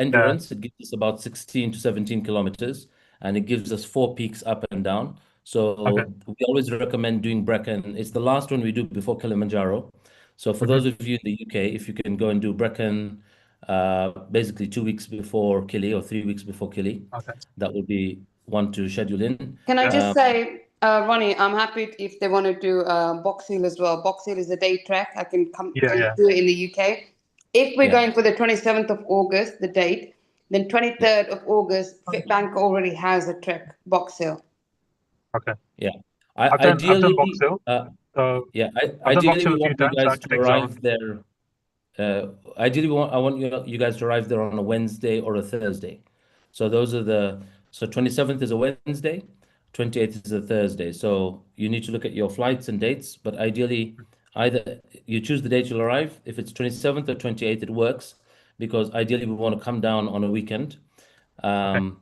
endurance, it gives us about 16 to 17 kilometers, and it gives us 4 peaks up and down. Okay. So we always recommend doing Brecon. It's the last one we do before Kilimanjaro. So for Hmm. those of you in the UK, if you can go and do Brecon, basically 2 weeks before Kili or 3 weeks before Kili, Okay. that would be one to schedule in. Can I just Um, say, Ronnie, I'm happy if they want to do Box Hill as well. Box Hill is a day trek. I can come Yeah, and yeah. do it in the UK. If we're yeah, going for the 27th of August, the date, then yeah, 23rd of August, Fitbank already has a trek, Box Hill. Okay. yeah. I've done Box Ideally, Hill. Uh, yeah, I've done Box ideally Hill we a few want you times, so I guys can to examine. arrive there. Ideally, I want you guys to arrive there on a Wednesday or a Thursday. So those are so 27th is a Wednesday, 28th is a Thursday. So you need to look at your flights and dates, but ideally, either you choose the date you'll arrive. If it's 27th or 28th, it works because ideally we want to come down on a weekend. Okay. Um,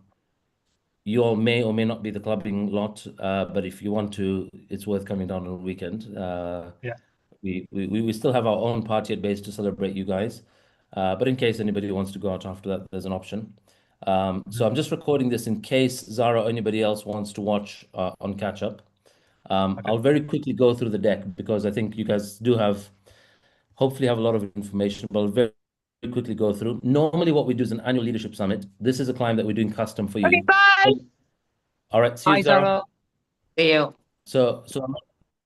you all may or may not be the clubbing lot, but if you want to, it's worth coming down on a weekend. Yeah. We still have our own party at base to celebrate you guys. But in case anybody wants to go out after that, there's an option. Hmm. So I'm just recording this in case Zara or anybody else wants to watch on catch up. Okay. I'll very quickly go through the deck because I think you guys do hopefully have a lot of information, but I'll very quickly go through. Normally, what we do is an annual leadership summit. This is a climb that we're doing custom for Okay, you. bye. All right, see you, Hi, Zara. Zara. See you. So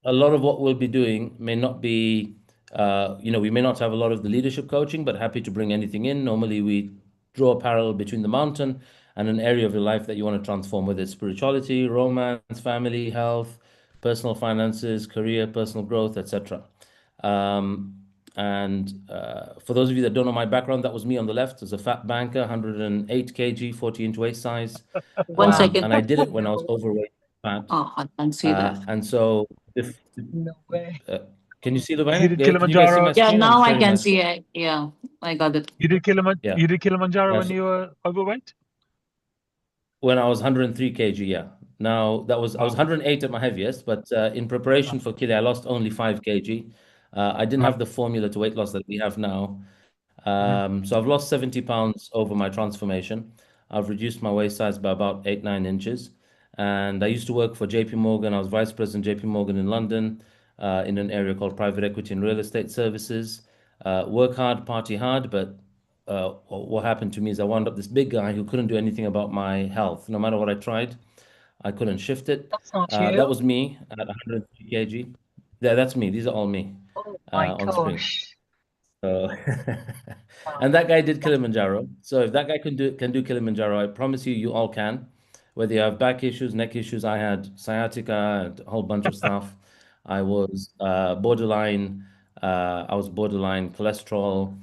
a lot of what we'll be doing may not be, we may not have a lot of the leadership coaching, but happy to bring anything in. Normally, we draw a parallel between the mountain and an area of your life that you want to transform, whether it's spirituality, romance, family, health, personal finances, career, personal growth, etc. Um, and for those of you that don't know my background, that was me on the left as a fat banker, 108 kg, 40-inch waist size. One second. And I did it when I was overweight, fat. Oh, I can't see that. And so, No way. uh, can you see the You banner? did Can you guys see my Kilimanjaro. Yeah, screen? I'm now I sharing can my. see it. Yeah, I got it. You did Yeah. Kilimanjaro Yeah, when so you were overweight? when I was 103 kg, yeah. Now I was Wow. 108 at my heaviest, but in preparation for Kili, I lost only 5 kg. I didn't Right. have the formula to weight loss that we have now. Hmm. So I've lost 70 pounds over my transformation. I've reduced my waist size by about 8, 9 inches. And I used to work for JP Morgan. I was vice president JP Morgan in London, in an area called private equity and real estate services. Work hard, party hard, but what happened to me is I wound up this big guy who couldn't do anything about my health. No matter what I tried, I couldn't shift it. That's not That you. was me at 103 kg. Yeah, that's me. These are all me Oh my on screen. gosh. So, Wow. and that guy did Kilimanjaro. So if that guy can do Kilimanjaro, I promise you, you all can. Whether you have back issues, neck issues, I had sciatica and a whole bunch of stuff. I was borderline. I was borderline cholesterol,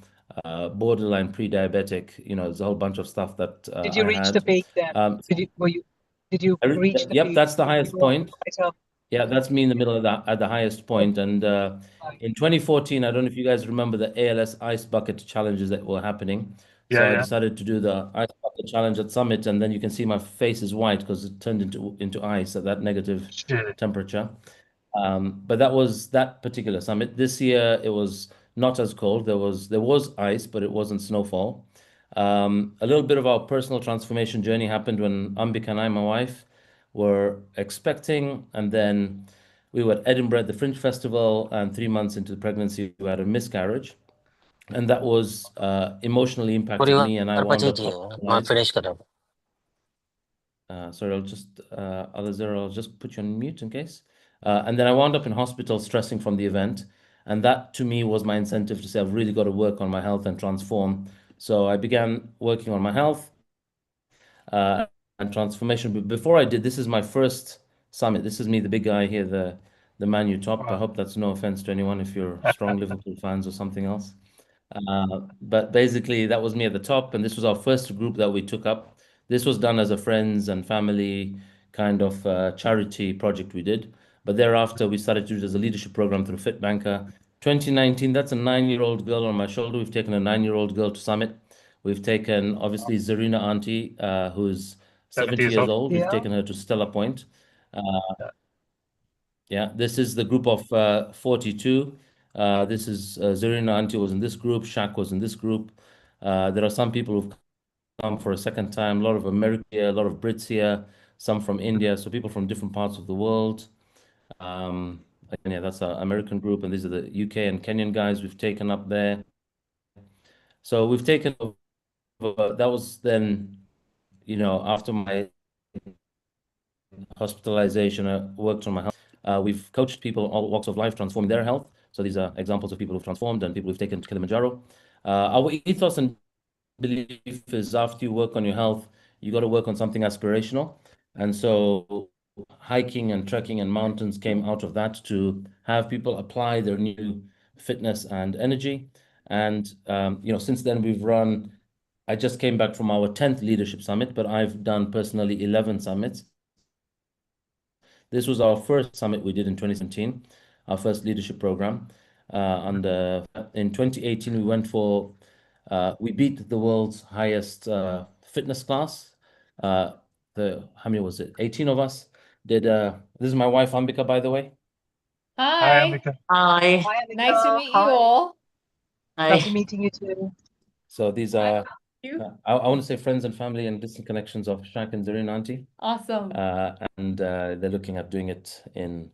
borderline pre-diabetic. There's a whole bunch of stuff that Did you I reach the had. peak then? Um, Did you reach the yep, peak? that's the You highest were point. quite up. Yeah, that's me in the middle of that at the highest Oh point. And my. in 2014, I don't know if you guys remember the ALS ice bucket challenges that were happening. Yeah, So I yeah. decided to do the ice bucket challenge at Summit, and then you can see my face is white because it turned into ice at that negative Shit. temperature. But that was that particular summit. This year it was not as cold. There was ice, but it wasn't snowfall. A little bit of our personal transformation journey happened when Ambika and I, my wife, were expecting, and then we were at Edinburgh at the Fringe Festival, and 3 months into the pregnancy, we had a miscarriage, and that was emotionally impacted me, and I परिवार wound पछि up थियो म hospitalized. Finish गरेर Sorry, I'll just put you on mute in case. And then I wound up in hospital stressing from the event. And that to me was my incentive to say, I've really got to work on my health and transform. So I began working on my health and transformation. But before I did, this is my first summit. This is me, the big guy here, the man you topped. I Wow. hope that's no offense to anyone if you're strong Liverpool fans or something else. But basically, that was me at the top, and this was our first group that we took up. This was done as a friends and family kind of charity project we did. But thereafter, we started to do it as a leadership program through FitBanker. 2019, that's a 9-year-old girl on my shoulder. We've taken a 9-year-old girl to Summit. We've taken, obviously, Zarina Auntie, who's 70 70 years years old. old. We've Yeah. taken her to Stella Point. Yeah. Yeah, this is the group of 42. This is Zarina Auntie was in this group. Shaq was in this group. There are some people who've come for a second time. A lot of America, a lot of Brits here, some from India, so people from different parts of the world. And yeah, that's our American group, and these are the UK and Kenyan guys we've taken up there. So we've taken over. That was then, after my hospitalization, I worked on my health. We've coached people all walks of life transforming their health. So these are examples of people who've transformed and people who've taken to Kilimanjaro. Our ethos and belief is after you work on your health, you got to work on something aspirational. And so hiking and trekking and mountains came out of that to have people apply their new fitness and energy. And, since then I just came back from our 10th leadership summit, but I've done personally 11 summits. This was our first summit we did in 2017, our first leadership program. And in 2018, we beat the world's highest fitness class. How many was it? 18 of us did. This is my wife, Ambika, by the way. Hi, Hi, Amika. Hi. Hi, nice to meet you all. Hi. meeting you too. So these are, You. I want to say friends and family and distant connections of Shaq and Zareen Auntie. Awesome. And they're looking at doing it in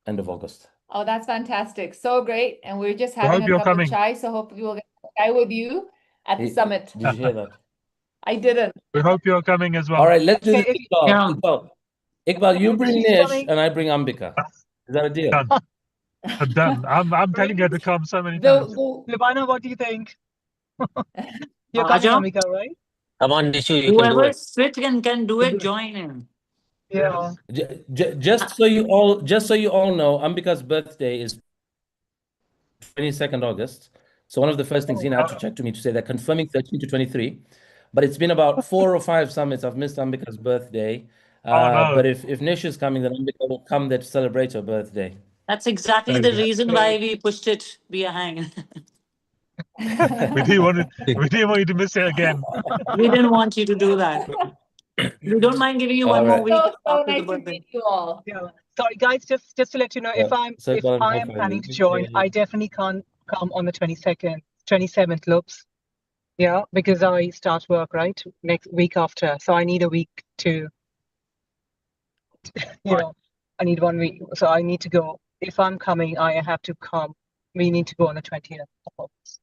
end of August. Oh, that's fantastic. So great. And we're just I having hope a you're cup of coming. chai, so hope we will get chai with you at the summit. Did you hear that? I didn't. We hope you're coming as well. All right, let's do Okay, this, if- Iqbal. Yeah. Iqbal, you bring She's Nish coming. and I bring Ambika. Is that a deal? Done. Done. I'm telling her to come so many The, times. Lubana, what do you think? You're Aja, coming, Amika, right? Come on, Nishu, you can do whoever it. is fit and can do it, join in. Yeah. Just so you all know, Ambika's birthday is 22nd August. So one of the first things Hina had to check to me to say they're confirming 13 to 23. But it's been about 4 or 5 summits. I've missed Ambika's birthday. Oh no. But if Nish is coming, then Ambika will come there to celebrate her birthday. That's exactly Very the good. reason why we pushed it behind. We didn't want you to miss it again. We didn't want you to do that. We don't mind giving you All one more right. week So after the nice to birthday. meet you all. Yeah. Sorry, guys, just to let you know, if So I Iqbal, am planning to join, I definitely can't come on the 22nd, 27th, loops. Yeah, because I start work, right? Next week after. So I need a week to, I need 1 week. So I need to go. If I'm coming, I have to come. We need to go on the 20th of August.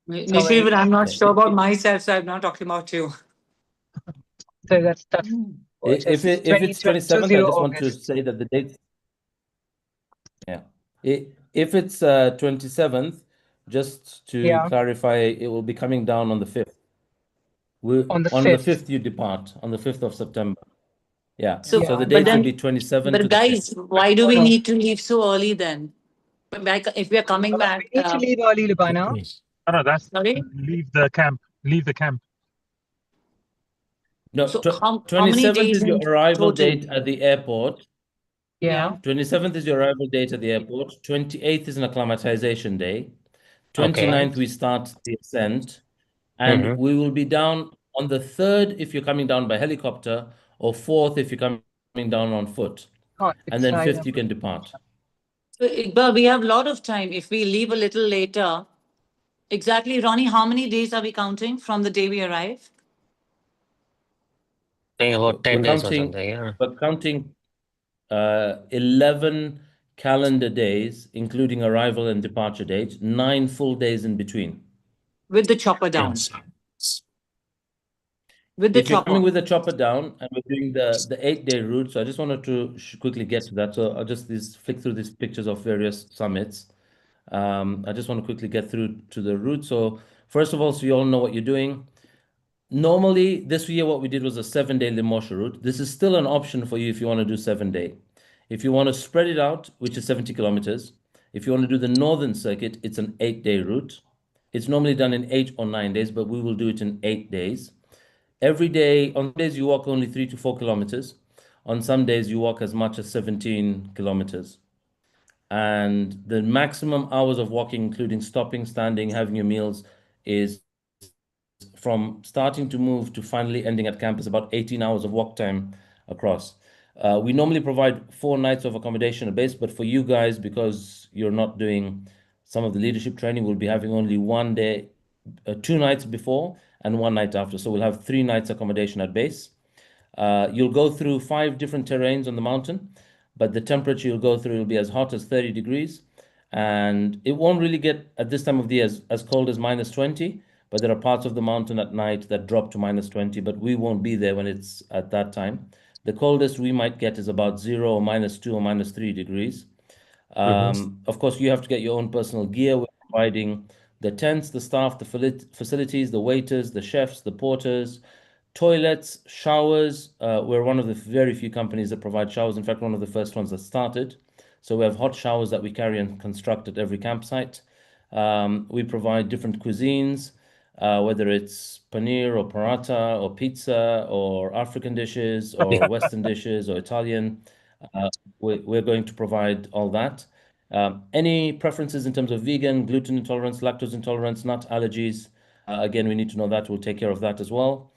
Nishu, even I'm not sure about myself, so I'm not talking about you. So that's If it's 27th, I just want to August. say that the date. Yeah. If it's 27th, just to clarify, it will be coming down on the 5th. On the On 5th. the 5th you depart, on the 5th of September. Yeah. So, So the but date will then- be 27 But to the 5th. guys, why do we need to leave so early then? But if we are coming back, We need to leave early, Lubana. No, that's sorry? leave the camp. Leave the camp. No, So how many 27th days is your in arrival total? date at the airport. Yeah. 27th is your arrival date at the airport. 28th is an acclimatization day. Okay. 29th, we start the ascent. And we will be down on the 3rd if you're coming down by helicopter, or 4th if you're coming down on foot. And then 5th, you can depart. So, Iqbal, we have a lot of time. If we leave a little later, exactly, Ronnie, how many days are we counting from the day we arrive? I think about 10 We're days or counting, something, yeah. we're counting 11 calendar days, including arrival and departure dates, 9 full days in between. With the chopper down. With the If you're chopper. coming with the chopper down, and we're doing the 8-day route, so I just wanted to quickly get to that. So I'll just flick through these pictures of various summits. I just want to quickly get through to the route. So first of all, so you all know what you're doing. Normally, this year, what we did was a 7-day Limosha route. This is still an option for you if you want to do 7-day. If you want to spread it out, which is 70 kilometers, if you want to do the northern circuit, it's an 8-day route. It's normally done in 8 or 9 days, but we will do it in 8 days. Every day, on days you walk only 3 to 4 kilometers. On some days you walk as much as 17 kilometers. And the maximum hours of walking, including stopping, standing, having your meals, is from starting to move to finally ending at camp is about 18 hours of walk time across. We normally provide 4 nights of accommodation a base, but for you guys, because you're not doing some of the leadership training, we'll be having only 1 day, 2 nights before, and 1 night after. So we'll have 3 nights accommodation at base. You'll go through 5 different terrains on the mountain, but the temperature you'll go through will be as hot as 30 degrees. And it won't really get at this time of the year as cold as -20, but there are parts of the mountain at night that drop to -20, but we won't be there when it's at that time. The coldest we might get is about 0 or -2 or -3 degrees. Of course, you have to get your own personal gear. We're providing the tents, the staff, the facilities, the waiters, the chefs, the porters, toilets, showers. We're one of the very few companies that provide showers. In fact, one of the first ones that started. So we have hot showers that we carry and construct at every campsite. We provide different cuisines, whether it's paneer or paratha or pizza or African dishes or Western dishes or Italian. We're going to provide all that. Any preferences in terms of vegan, gluten intolerance, lactose intolerance, nut allergies? Again, we need to know that. We'll take care of that as well.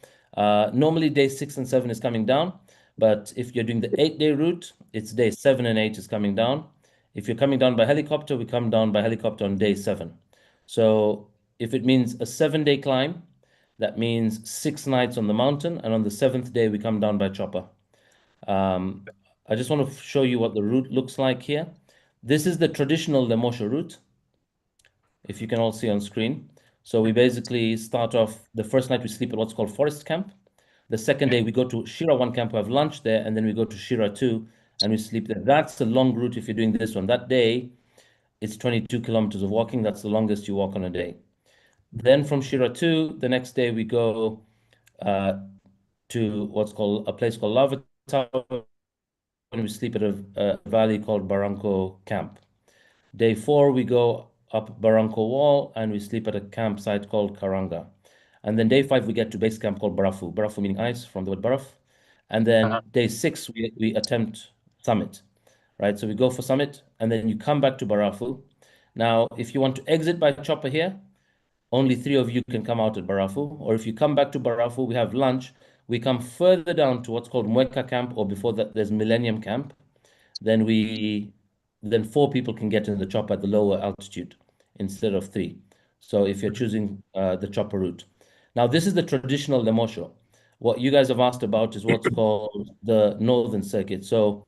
Normally, day 6 and 7 is coming down, but if you're doing the 8-day route, it's day 7 and 8 is coming down. If you're coming down by helicopter, we come down by helicopter on day 7. So if it means a 7-day climb, that means 6 nights on the mountain, and on the 7th day, we come down by chopper. I just want to show you what the route looks like here. This is the traditional Lemosha route, if you can all see on screen. So we basically start off, the first night we sleep at what's called Forest Camp. The second day we go to Shira 1 camp, we have lunch there, and then we go to Shira 2 and we sleep there. That's a long route if you're doing this one. That day, it's 22 kilometers of walking. That's the longest you walk on a day. Then from Shira 2, the next day we go to what's called a place called Lava Tower, and we sleep at a valley called Barranco Camp. Day 4, we go up Barranco Wall and we sleep at a campsite called Karanga. And then day 5, we get to base camp called Barafu. Barafu meaning ice from the word baraf. And then day 6, we attempt summit, right? So we go for summit and then you come back to Barafu. Now, if you want to exit by chopper here, only 3 of you can come out at Barafu. Or if you come back to Barafu, we have lunch. We come further down to what's called Mueca Camp, or before that, there's Millennium Camp. Then 4 people can get in the chopper at the lower altitude instead of 3. So if you're choosing the chopper route. Now, this is the traditional Lemosho. What you guys have asked about is what's called the Northern Circuit. So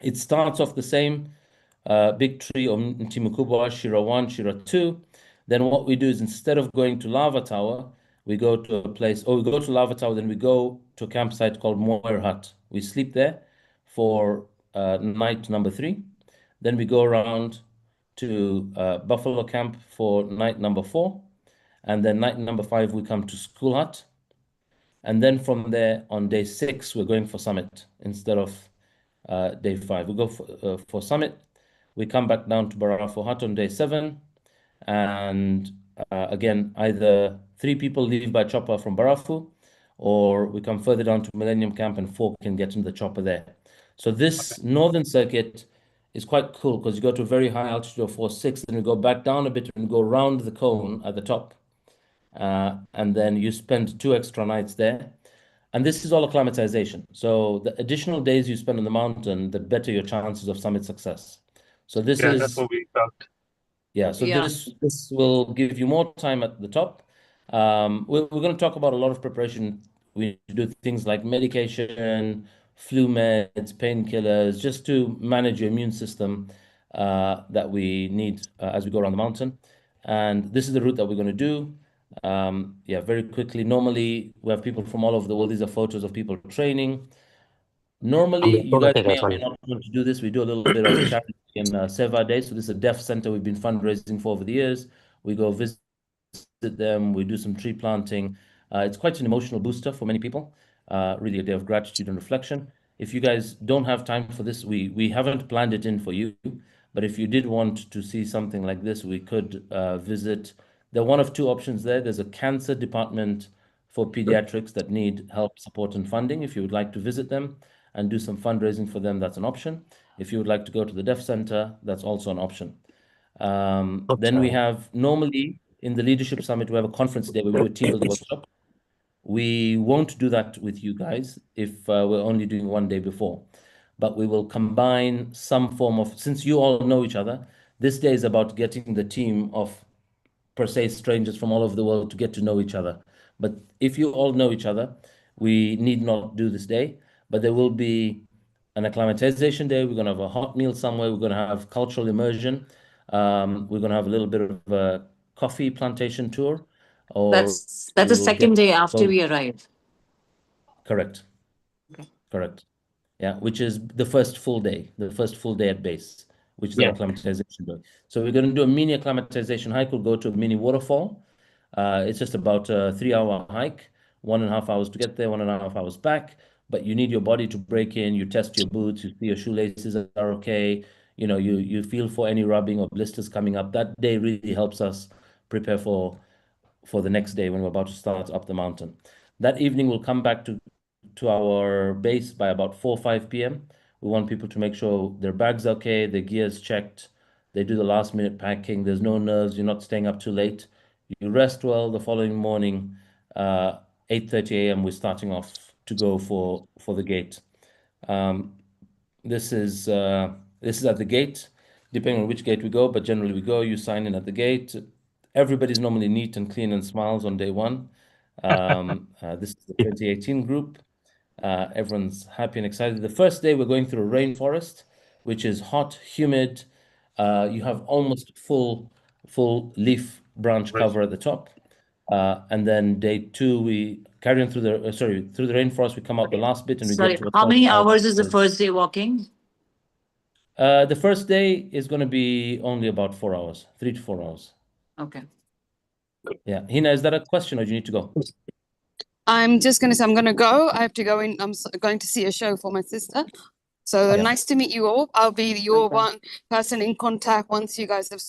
it starts off the same big tree of Ntimukubwa, Shira 1, Shira 2. Then what we do is instead of going to Lava Tower, we go to a place, or we go to Lava Tower, then we go to a campsite called Moir Hut. We sleep there for night number 3. Then we go around to Buffalo Camp for night number 4. And then night number 5, we come to School Hut. And then from there, on day 6, we're going for Summit instead of day 5. We go for Summit. We come back down to Barafo Hut on day 7. And again, either 3 people leave by chopper from Barafu, or we come further down to Millennium Camp and 4 can get into the chopper there. So this northern circuit is quite cool because you go to a very high altitude of 4.6, then you go back down a bit and go around the cone at the top. And then you spend 2 extra nights there. And this is all acclimatization. So the additional days you spend on the mountain, the better your chances of summit success. So this is that's what we felt. Yeah, so Yeah. this will give you more time at the top. We're going to talk about a lot of preparation. We do things like medication, flu meds, painkillers, just to manage your immune system that we need as we go around the mountain. And this is the route that we're going to do. Yeah, very quickly. Normally, we have people from all over the world. These are photos of people training. Normally, you guys may or may not want to do this. We do a little bit of charity in Seva Day. So this is a deaf center we've been fundraising for over the years. We go visit them. We do some tree planting. It's quite an emotional booster for many people. Really a day of gratitude and reflection. If you guys don't have time for this, we haven't planned it in for you. But if you did want to see something like this, we could visit. There are one of 2 options there. There's a cancer department for pediatrics that need help, support, and funding. If you would like to visit them and do some fundraising for them, that's an option. If you would like to go to the Deaf Center, that's also an option. Then we have, normally in the Leadership Summit, we have a conference day where we do a team building workshop. We won't do that with you guys if we're only doing 1 day before. But we will combine some form of, since you all know each other, this day is about getting the team of, per se, strangers from all over the world to get to know each other. But if you all know each other, we need not do this day, but there will be an acclimatization day. We're going to have a hot meal somewhere. We're going to have cultural immersion. We're going to have a little bit of a coffee plantation tour, or That's we the will get second day after both. we arrive. Correct. Okay. Correct. Yeah, which is the first full day at base, which is our Yeah. acclimatization day. So we're going to do a mini acclimatization hike. We'll go to a mini waterfall. It's just about a 3 hour hike, 1.5 hours to get there, 1.5 hours back. But you need your body to break in. You test your boots. You see your shoelaces are okay. You feel for any rubbing or blisters coming up. That day really helps us prepare for the next day when we're about to start up the mountain. That evening, we'll come back to our base by about 4 or 5 p.m. We want people to make sure their bag's okay, their gear's checked, they do the last minute packing, there's no nerves, you're not staying up too late. You rest well. The following morning, 8:30 a.m., we're starting off to go for the gate. Um, this is at the gate, depending on which gate we go, but generally we go, you sign in at the gate. Everybody's normally neat and clean and smiles on day one. This is the 2018 group. Everyone's happy and excited. The first day we're going through a rainforest, which is hot, humid. You have almost full leaf branch Right. cover at the top. And then day two, we carry on through the rainforest. We come out the last bit and we Sorry, get to what's how called many hours is the first day walking? the first day is going to be only about 4 hours, 3 to 4 hours. Okay. Yeah. Hina, is that a question or do you need to go? I'm just going to say I'm going to go. I have to go in. Going to see a show for my sister. So Yeah. nice to meet you all. I'll be your Okay. one person in contact once you guys have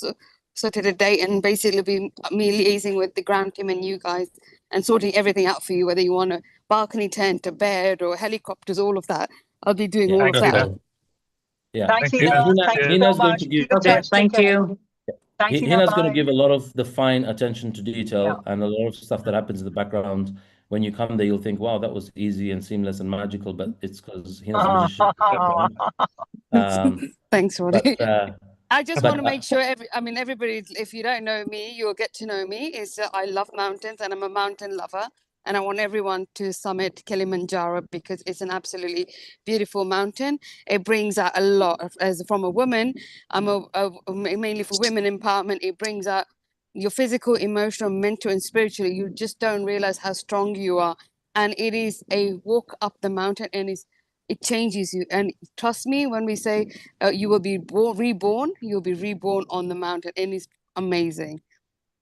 sorted a date, and basically be me liaising with the ground team and you guys and sorting everything out for you, whether you want a balcony tent, a bed, or helicopters, all of that. I'll be doing Yeah. all of Thanks, that. Hina. Yeah. Thanks, Thank you. Hina. Hina, Thank you so Hina's going much. to give Keep in Okay, touch. Take thank care. you. Thanks, Hina. Hina's going to Bye. give a lot of the fine attention to Yeah. detail and a lot of stuff that happens in the background. When you come there, you'll think, wow, that was easy and seamless and magical, but it's because Hina's a magician background. Thanks, Roddy. But I just but want to make sure everybody, if you don't know me, you'll get to know me. Is I love mountains and I'm a mountain lover, and I want everyone to summit Kilimanjaro because it's an absolutely beautiful mountain. It brings out a lot as from a woman. I'm mainly for women empowerment. It brings out your physical, emotional, mental, and spiritual. You just don't realize how strong you are, and it is a walk up the mountain, and it changes you. And trust me when we say you will be reborn. You'll be reborn on the mountain, and it's amazing.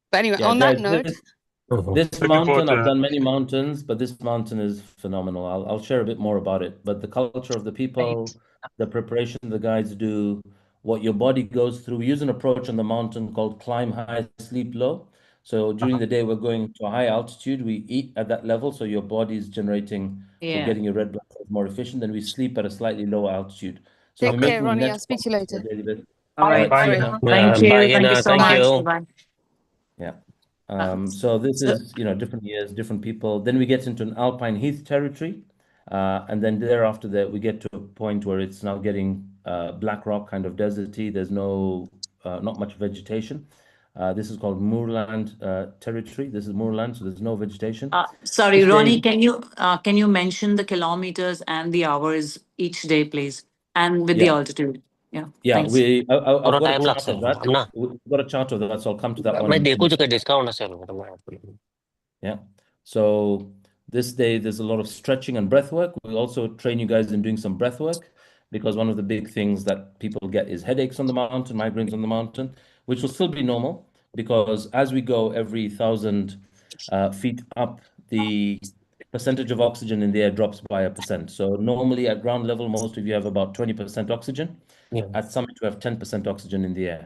But anyway, yeah, on that guys, note, this Looking forward mountain, I've to done many mountains, but this mountain is phenomenal. I'll share a bit more about it. But the culture of the people, the preparation the guides do, what your body goes through. We use an approach on the mountain called climb high, sleep low. So during the day, we're going to a high altitude. We eat at that level, so your body is generating or Yeah. getting your red blood cells more efficient. Then we sleep at a slightly lower altitude. So we're take care, making Ronnie. net I'll speak to you on a later. daily basis. All All right. right, see bye. you Bye. now. Thank Bye, you. Thank you Hina. so Thank much. you. Bye. Yeah. So this So is, different years, different people. Then we get into an alpine heath territory. And then thereafter that we get to a point where it's now getting black rock kind of deserty. There's not much vegetation. This is called moorland territory. This is moorland, so there's no vegetation. Sorry, This Ronnie, day, can you mention the kilometers and the hours each day, please? And with the yeah, altitude. Yeah. yeah. Thanks. I've Thora got a time chart लागছে of that. Hamna We've got a chart of that, so I'll come to that one मैं in देखूं a जो second. का discount असेल Yeah. So this day there's a lot of stretching and breath work. We also train you guys in doing some breath work because one of the big things that people get is headaches on the mountain, migraines on the mountain, which will still be normal because as we go every 1,000 feet up, the percentage of oxygen in the air drops by 1%. So normally at ground level, most of you have about 20% oxygen. yeah At summit, we have 10% oxygen in the air.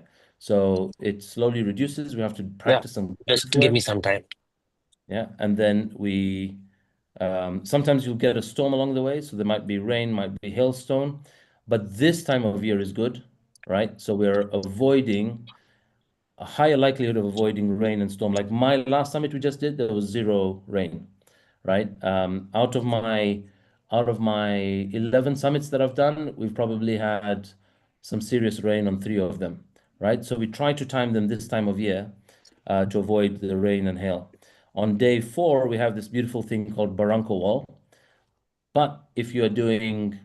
So it slowly reduces. We have to yeah practice some breath just give me work. some time Yeah, and then we sometimes you'll get a storm along the way, so there might be rain, might be hailstone, but this time of year is good, right? So we're avoiding a higher likelihood of avoiding rain and storm. Like my last summit we just did, there was zero rain, right? Out of my 11 summits that I've done, we've probably had some serious rain on 3 of them, right? So we try to time them this time of year to avoid the rain and hail. On day 4, we have this beautiful thing called Barranco Wall. But if you're doing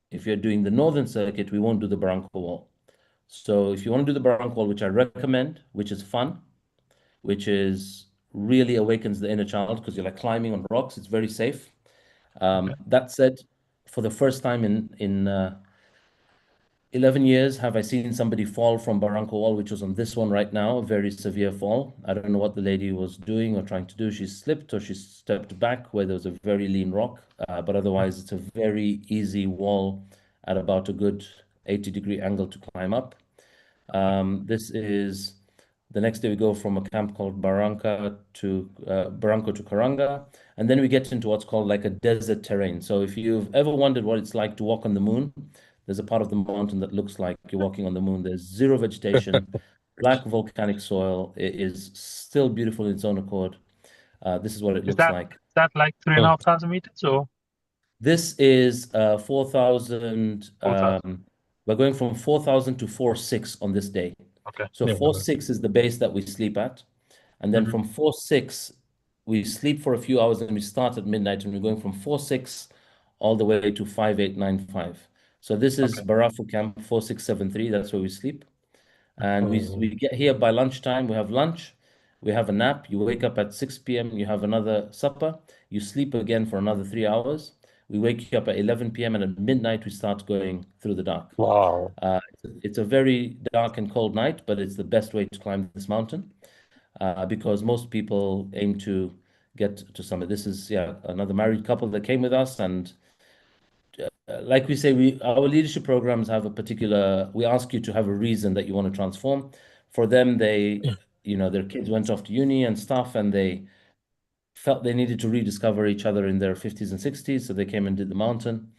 the northern circuit, we won't do the Barranco Wall. So if you want to do the Barranco Wall, which I recommend, which is fun, which is really awakens the inner child because you're like climbing on rocks, it's very safe. That said, for the first time in 11 years have I seen somebody fall from Barranco Wall, which was on this one right now, a very severe fall. I don't know what the lady was doing or trying to do. She slipped or she stepped back where there was a very lean rock. But otherwise, it's a very easy wall at about a good 80-degree angle to climb up. This is the next day we go from a camp called Barranco to Karanga, and then we get into what's called like a desert terrain. So if you've ever wondered what it's like to walk on the moon, there's a part of the mountain that looks like you're walking on the moon. There's zero vegetation, black volcanic soil. It is still beautiful in its own accord. This is what it Is looks like. that like 3,500 meters or This is 4,000. 4,000? We're going from 4,000 to 4,600 on this day. Okay. So Yeah. 4,600 is the base that we sleep at. And then from 4,600, we sleep for a few hours and we start at midnight and we're going from 4,600 all the way to 5,895. So this is Barafu Camp 4,673. That's where we sleep. And we get here by lunchtime. We have lunch. We have a nap. You wake up at 6 p.m. You have another supper. You sleep again for another 3 hours. We wake you up at 11 p.m. and at midnight we start going through the dark. Wow. It's a very dark and cold night, but it's the best way to climb this mountain because most people aim to get to summit. This is another married couple that came with us, and like we say, our leadership programs have a particular. We ask you to have a reason that you want to transform. For them, their kids went off to uni and stuff, and they felt they needed to rediscover each other in their 50s and 60s, so they came and did the mountain,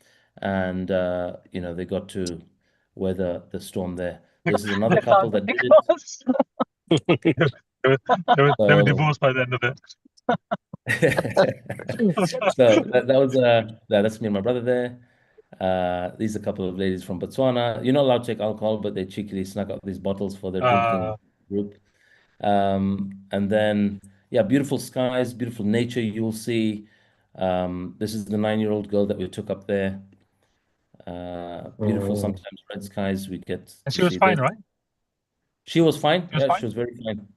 and they got to weather the storm there. This is another couple that did it. They were divorced by the end of it. So that's me and my brother there. These are a couple of ladies from Botswana. You're not allowed to take alcohol, but they cheekily snuck out these bottles for their drinking group. And then, beautiful skies, beautiful nature you'll see. This is the 9-year-old girl that we took up there. Beautiful, sometimes red skies. We get And to she was see fine, this. right? She was fine. She was Yeah, fine? she was very fine.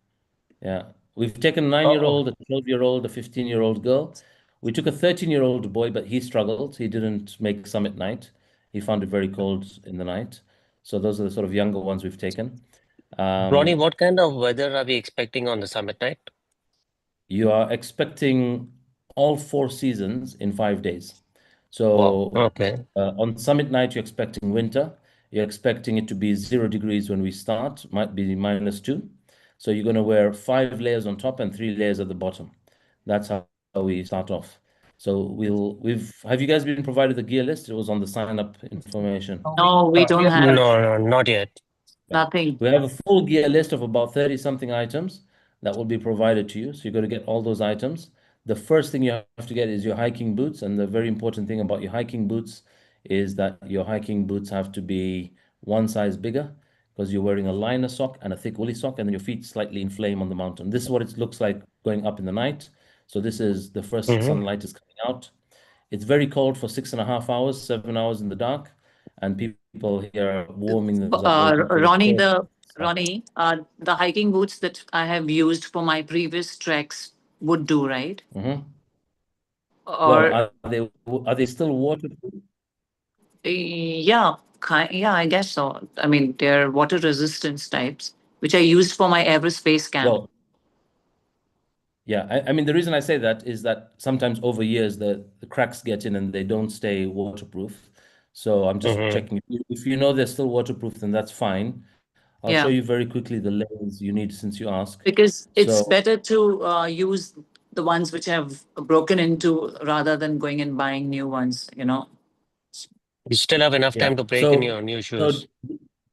Yeah. We've taken a 9-year-old, a 12-year-old, a 15-year-old girl. We took a 13-year-old boy, but he struggled. He didn't make summit night. He found it very cold in the night. So those are the sort of younger ones we've taken. Ronnie, what kind of weather are we expecting on the summit night? You are expecting all 4 seasons in 5 days. Wow. So Okay. on summit night, you're expecting winter. You're expecting it to be 0 degrees when we start, might be -2. So you're going to wear 5 layers on top and 3 layers at the bottom. That's how we start off. So have you guys been provided the gear list? It was on the sign up information. No, we don't have No, not yet. nothing. We have a full gear list of about 30 something items that will be provided to you. So you're going to get all those items. The first thing you have to get is your hiking boots. And the very important thing about your hiking boots is that your hiking boots have to be one size bigger because you're wearing a liner sock and a thick woolly sock, and then your feet slightly inflame on the mountain. This is what it looks like going up in the night. So this is the first sunlight is coming out. It's very cold for 6.5 hours, 7 hours in the dark, and people here are warming themselves up, waiting for Ronnie, the hiking boots that I have used for my previous treks would do, right? Well, Or are they still waterproof? yeah, I guess so. I mean, they're water resistance types, which I used for my Everest base camp. Well, yeah, I mean, the reason I say that is that sometimes over years the cracks get in and they don't stay waterproof. So I'm just checking. If you know they're still waterproof, then that's fine. I'll show you very quickly the layers you need since you asked. Because it's So, better to use the ones which have broken into rather than going and buying new ones, You still have enough time yeah. to break in your new shoes.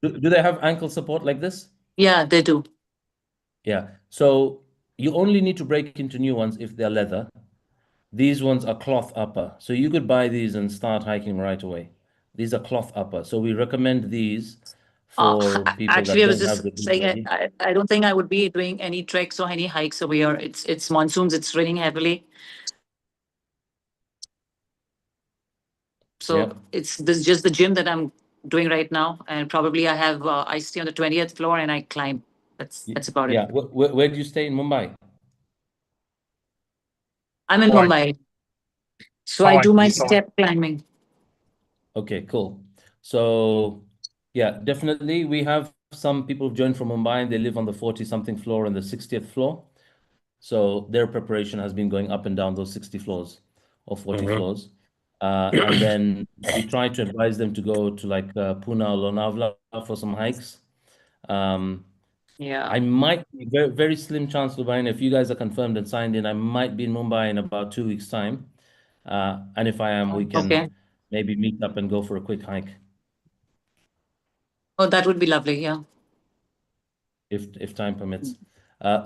Do they have ankle support like this? Yeah, they do. Yeah. So you only need to break into new ones if they're leather. These ones are cloth upper. So you could buy these and start hiking right away. These are cloth upper. So we recommend these for people that Actually, I was don't have just the boot saying, ready. I don't think I would be doing any treks or any hikes over here. It's monsoons. It's raining heavily. So Yeah. it's this just the gym that I'm doing right now, and probably I stay on the 20th floor and I climb. That's about it. Yeah. Where do you stay in Mumbai? I'm in Hawaii. Mumbai, so I Hawaii. do my East Hawaii. step climbing. Okay, cool. So yeah, definitely we have some people who've joined from Mumbai and they live on the 40-something floor and the 60th floor. So their preparation has been going up and down those 60 floors or 40 Mhm. floors. And then we try to advise them to go to like Pune or Lonavala for some hikes. Yeah. I might be very, very slim chance, Lubina, if you guys are confirmed and signed in, I might be in Mumbai in about 2 weeks' time. And if I am, we can Okay. maybe meet up and go for a quick hike Oh, that would be lovely. Yeah. if time permits.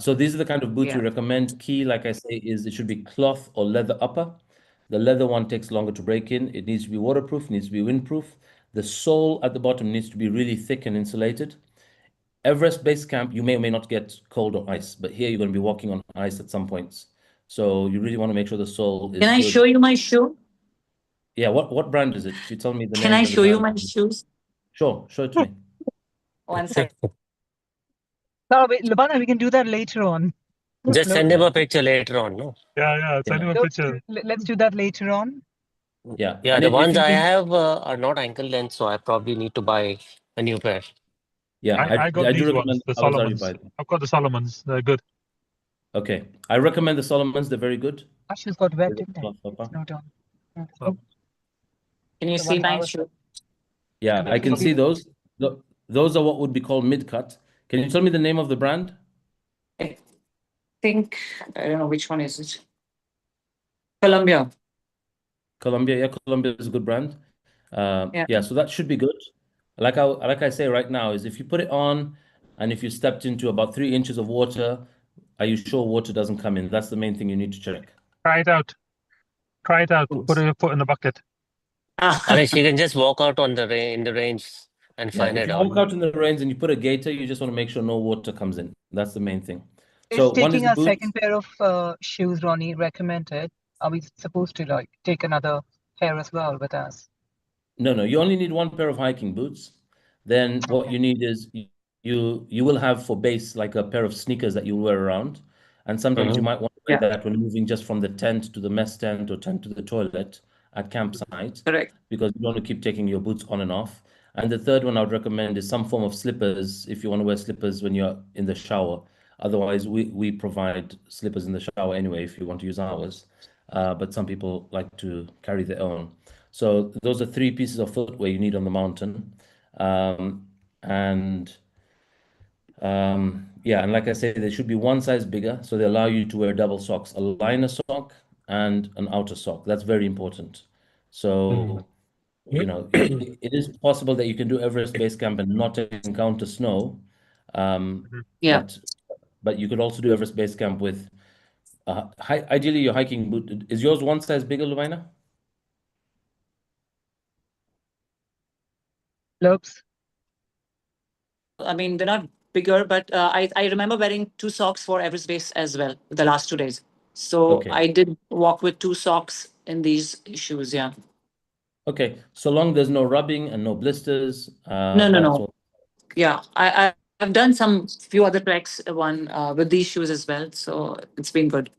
So these are the kind of boots we Yeah. recommend. Key, like I say, is it should be cloth or leather upper. The leather one takes longer to break in. It needs to be waterproof, needs to be windproof. The sole at the bottom needs to be really thick and insulated. Everest Base Camp, you may or may not get cold or ice, but here you're going to be walking on ice at some points. So you really want to make sure the sole is Can I good. show you my shoe? Yeah, what brand is it? If you tell me the Can name I of the show you brand. my shoes? Sure, show it to me. One sec. No, wait, Lubana, we can do that later on. Just Lo- send him a picture later on, no? Yeah. Send Yeah. him a picture. Let's do that later on. Yeah. Yeah, And the if ones you I think, have are not ankle length, so I probably need to buy a new pair. yeah, I got I do these recommend ones, the the Salazar you buy Solomons. them. I've got the Solomons. They're good. Okay. I recommend the Solomons, they're very good. Our shoes got wet, With the didn't they? cloth upper. It's not on. So, Can you The see one I my was shoe? Yeah, I can see those. Those are what would be called mid-cut. Can you tell me the name of the brand? I think I don't know which one is it. Columbia. Columbia. Yeah, Columbia is a good brand. Yeah. Yeah, so that should be good. Like I say right now, is if you put it on and if you stepped into about 3 inches of water, are you sure water doesn't come in? That's the main thing you need to check. try it out. Try it out. Put your foot in the bucket. Unless you can just walk out on the in the range and Yeah, find if it you out. walk out in the rains and you put a gaiter, you just want to make sure no water comes in. That's the main thing. Is So one is taking the a boots. second pair of shoes, Ronnie, recommended? Are we supposed to like take another pair as well with us? No, you only need one pair of hiking boots. Then what you need is you will have for base like a pair of sneakers that you'll wear around. And sometimes you Mhm. might want to wear Yeah. that when moving just from the tent to the mess tent or tent to the toilet at campsite Correct. because you don't want to keep taking your boots on and off. And the third one I would recommend is some form of slippers if you want to wear slippers when you're in the shower. Otherwise, we provide slippers in the shower anyway if you want to use ours. But some people like to carry their own. So those are three pieces of footwear you need on the mountain. And yeah, and like I said, they should be one size bigger. So they allow you to wear double socks, a liner sock and an outer sock. That's very important. So, you know, it is possible that you can do Everest Base Camp and not encounter snow. Yeah. But you could also do Everest Base Camp with, ideally your hiking boot. Is yours one size bigger, Luvina? Looks. I mean, they're not bigger, but I remember wearing two socks for Everest Base as well the last 2 days. So Okay. I did walk with two socks in these shoes. Yeah. Okay, so long there's no rubbing and no blisters, No. that's all. Yeah. I've done some few other treks with these shoes as well. So it's been good.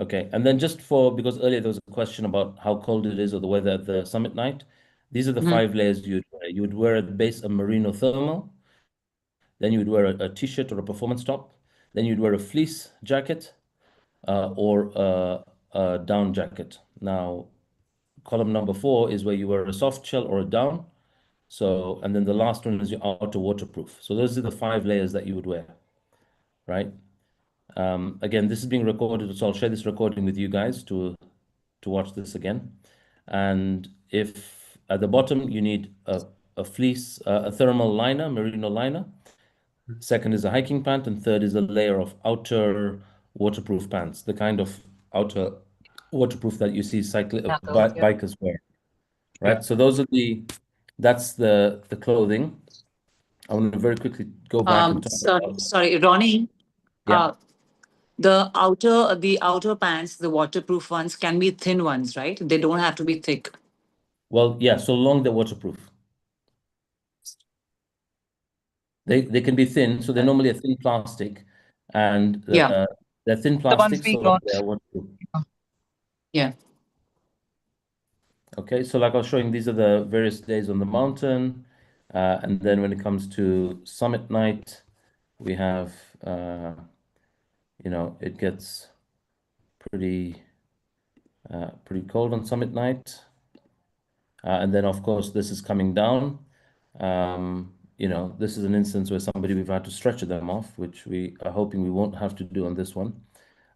Okay, and then just because earlier there was a question about how cold it is or the weather at the summit night. These are the Mhm. 5 layers you'd wear. You would wear at the base a merino thermal, then you would wear a t-shirt or a performance top, then you'd wear a fleece jacket or a down jacket. Now, column number 4 is where you wear a soft shell or a down. So, and then the last one is your outer waterproof. So those are the 5 layers that you would wear, right? Again, this is being recorded, so I'll share this recording with you guys to watch this again. And if at the bottom you need a fleece, a thermal liner, merino liner. Second is a hiking pant, and third is a layer of outer waterproof pants, the kind of outer waterproof that you see Knuckles, yeah. bikers wear, right? So those are that's the clothing. I want to very quickly go back and talk about. Sorry, Ronnie. Yeah. The outer pants, the waterproof ones, can be thin ones, right? They don't have to be thick. Well, yeah, so long they're waterproof. They can be thin, so they're normally a thin plastic, and Yeah. they're thin The ones plastic, we so long got. they're waterproof. Yeah. Okay, so like I was showing, these are the various days on the mountain, and then when it comes to summit night, we have, it gets pretty cold on summit night. And then, of course, this is coming down. This is an instance where somebody we've had to stretcher them off, which we are hoping we won't have to do on this one.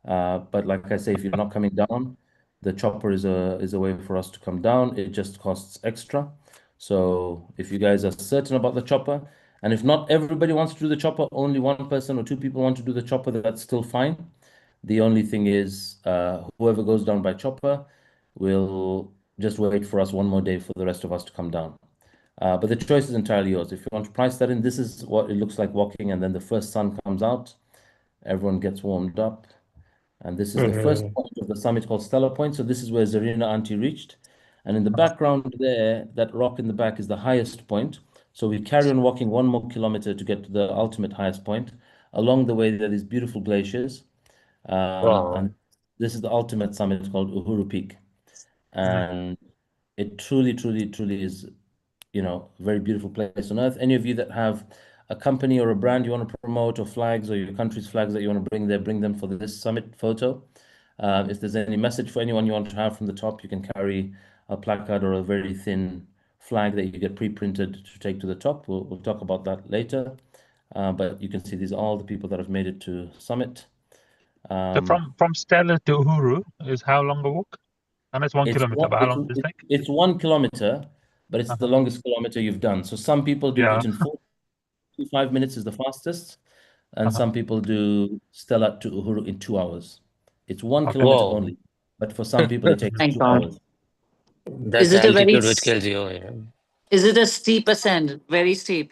But like I say, if you're not coming down, the chopper is a way for us to come down. It just costs extra. So if you guys are certain about the chopper, and if not everybody wants to do the chopper, only one person or two people want to do the chopper, that's still fine. The only thing is, whoever goes down by chopper will just wait for us one more day for the rest of us to come down. But the choice is entirely yours. If you want to price that in, this is what it looks like walking, and then the first sun comes out, everyone gets warmed up, and this is the first point of the summit called Stellar Point. So this is where Zarina Auntie reached. And in the background there, that rock in the back is the highest point. So we carry on walking 1 more kilometer to get to the ultimate highest point. Along the way, there are these beautiful glaciers. Wow. And this is the ultimate summit called Uhuru Peak. And it truly, truly, truly is, a very beautiful place on earth. Any of you that have a company or a brand you want to promote, or flags, or your country's flags that you want to bring there, bring them for this summit photo. If there's any message for anyone you want to have from the top, you can carry a placard or a very thin flag that you get pre-printed to take to the top. We'll talk about that later. But you can see these are all the people that have made it to summit. So from Stella to Uhuru is how long a walk? And it's 1 kilometer, but how long does it take? It's 1 kilometer, but it's the longest kilometer you've done. So some people do it in 45 minutes is the fastest, and some people do Stella to Uhuru in 2 hours. It's 1 kilometer Whoa. only, but for some people it takes Thank 2 God. hours. That's Is it a very altitude which kills you. Yeah. Is it a steep ascent? Very steep.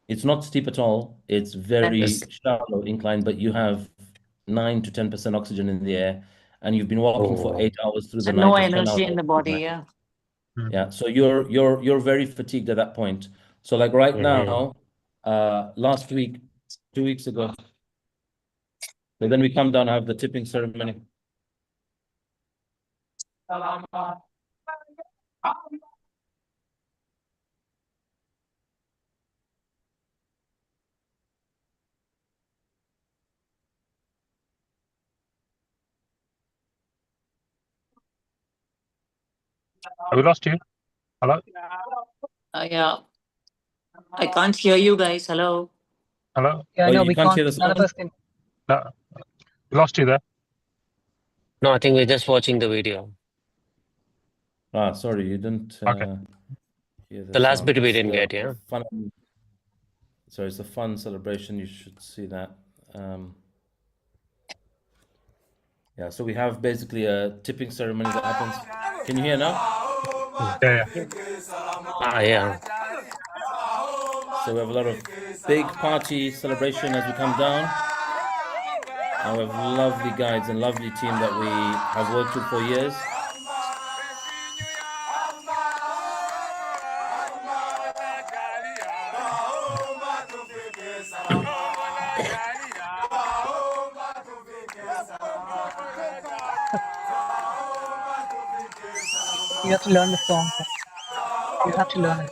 It's not steep at all. It's very Yes. shallow incline, but you have 9 to 10% oxygen in the air, and you've been walking for Oh. 8 hours through the And no night or 10 energy hours in the through the body. night. Yeah. Yeah, so you're very fatigued at that point. So like right now, last week, 2 weeks ago, but then we come down and have the tipping ceremony. Have we lost you? Hello? Yeah. I can't hear you guys. Hello. Hello? Yeah, Oh, no, you we can't hear can't. the None of sound? us can. No, we lost you there. No, I think we're just watching the video. Sorry, you didn't Okay. hear The last sound. bit we It's didn't the get, yeah. it's a fun celebration. You should see that. Yeah, so we have basically a tipping ceremony that happens. Can you hear now? Yeah. Yeah. So we have a lot of big party celebration as we come down. And we have lovely guides and lovely team that we have worked with for years. You have to learn the song. You have to learn it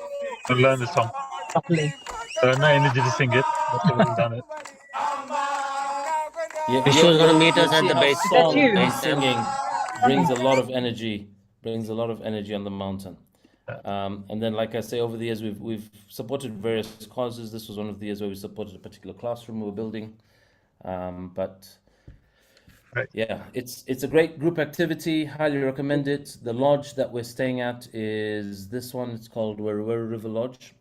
To learn the song. properly. No energy to sing it. Most people have done it. Vishu's gonna meet us at See the how base. song you? and singing brings a lot of energy, on the mountain. And then, like I say, over the years we've supported various causes. This was one of the years where we supported a particular classroom we were building. But Right. yeah, it's a great group activity. Highly recommend it. The lodge that we're staying at is this one. It's called Werewere River Lodge.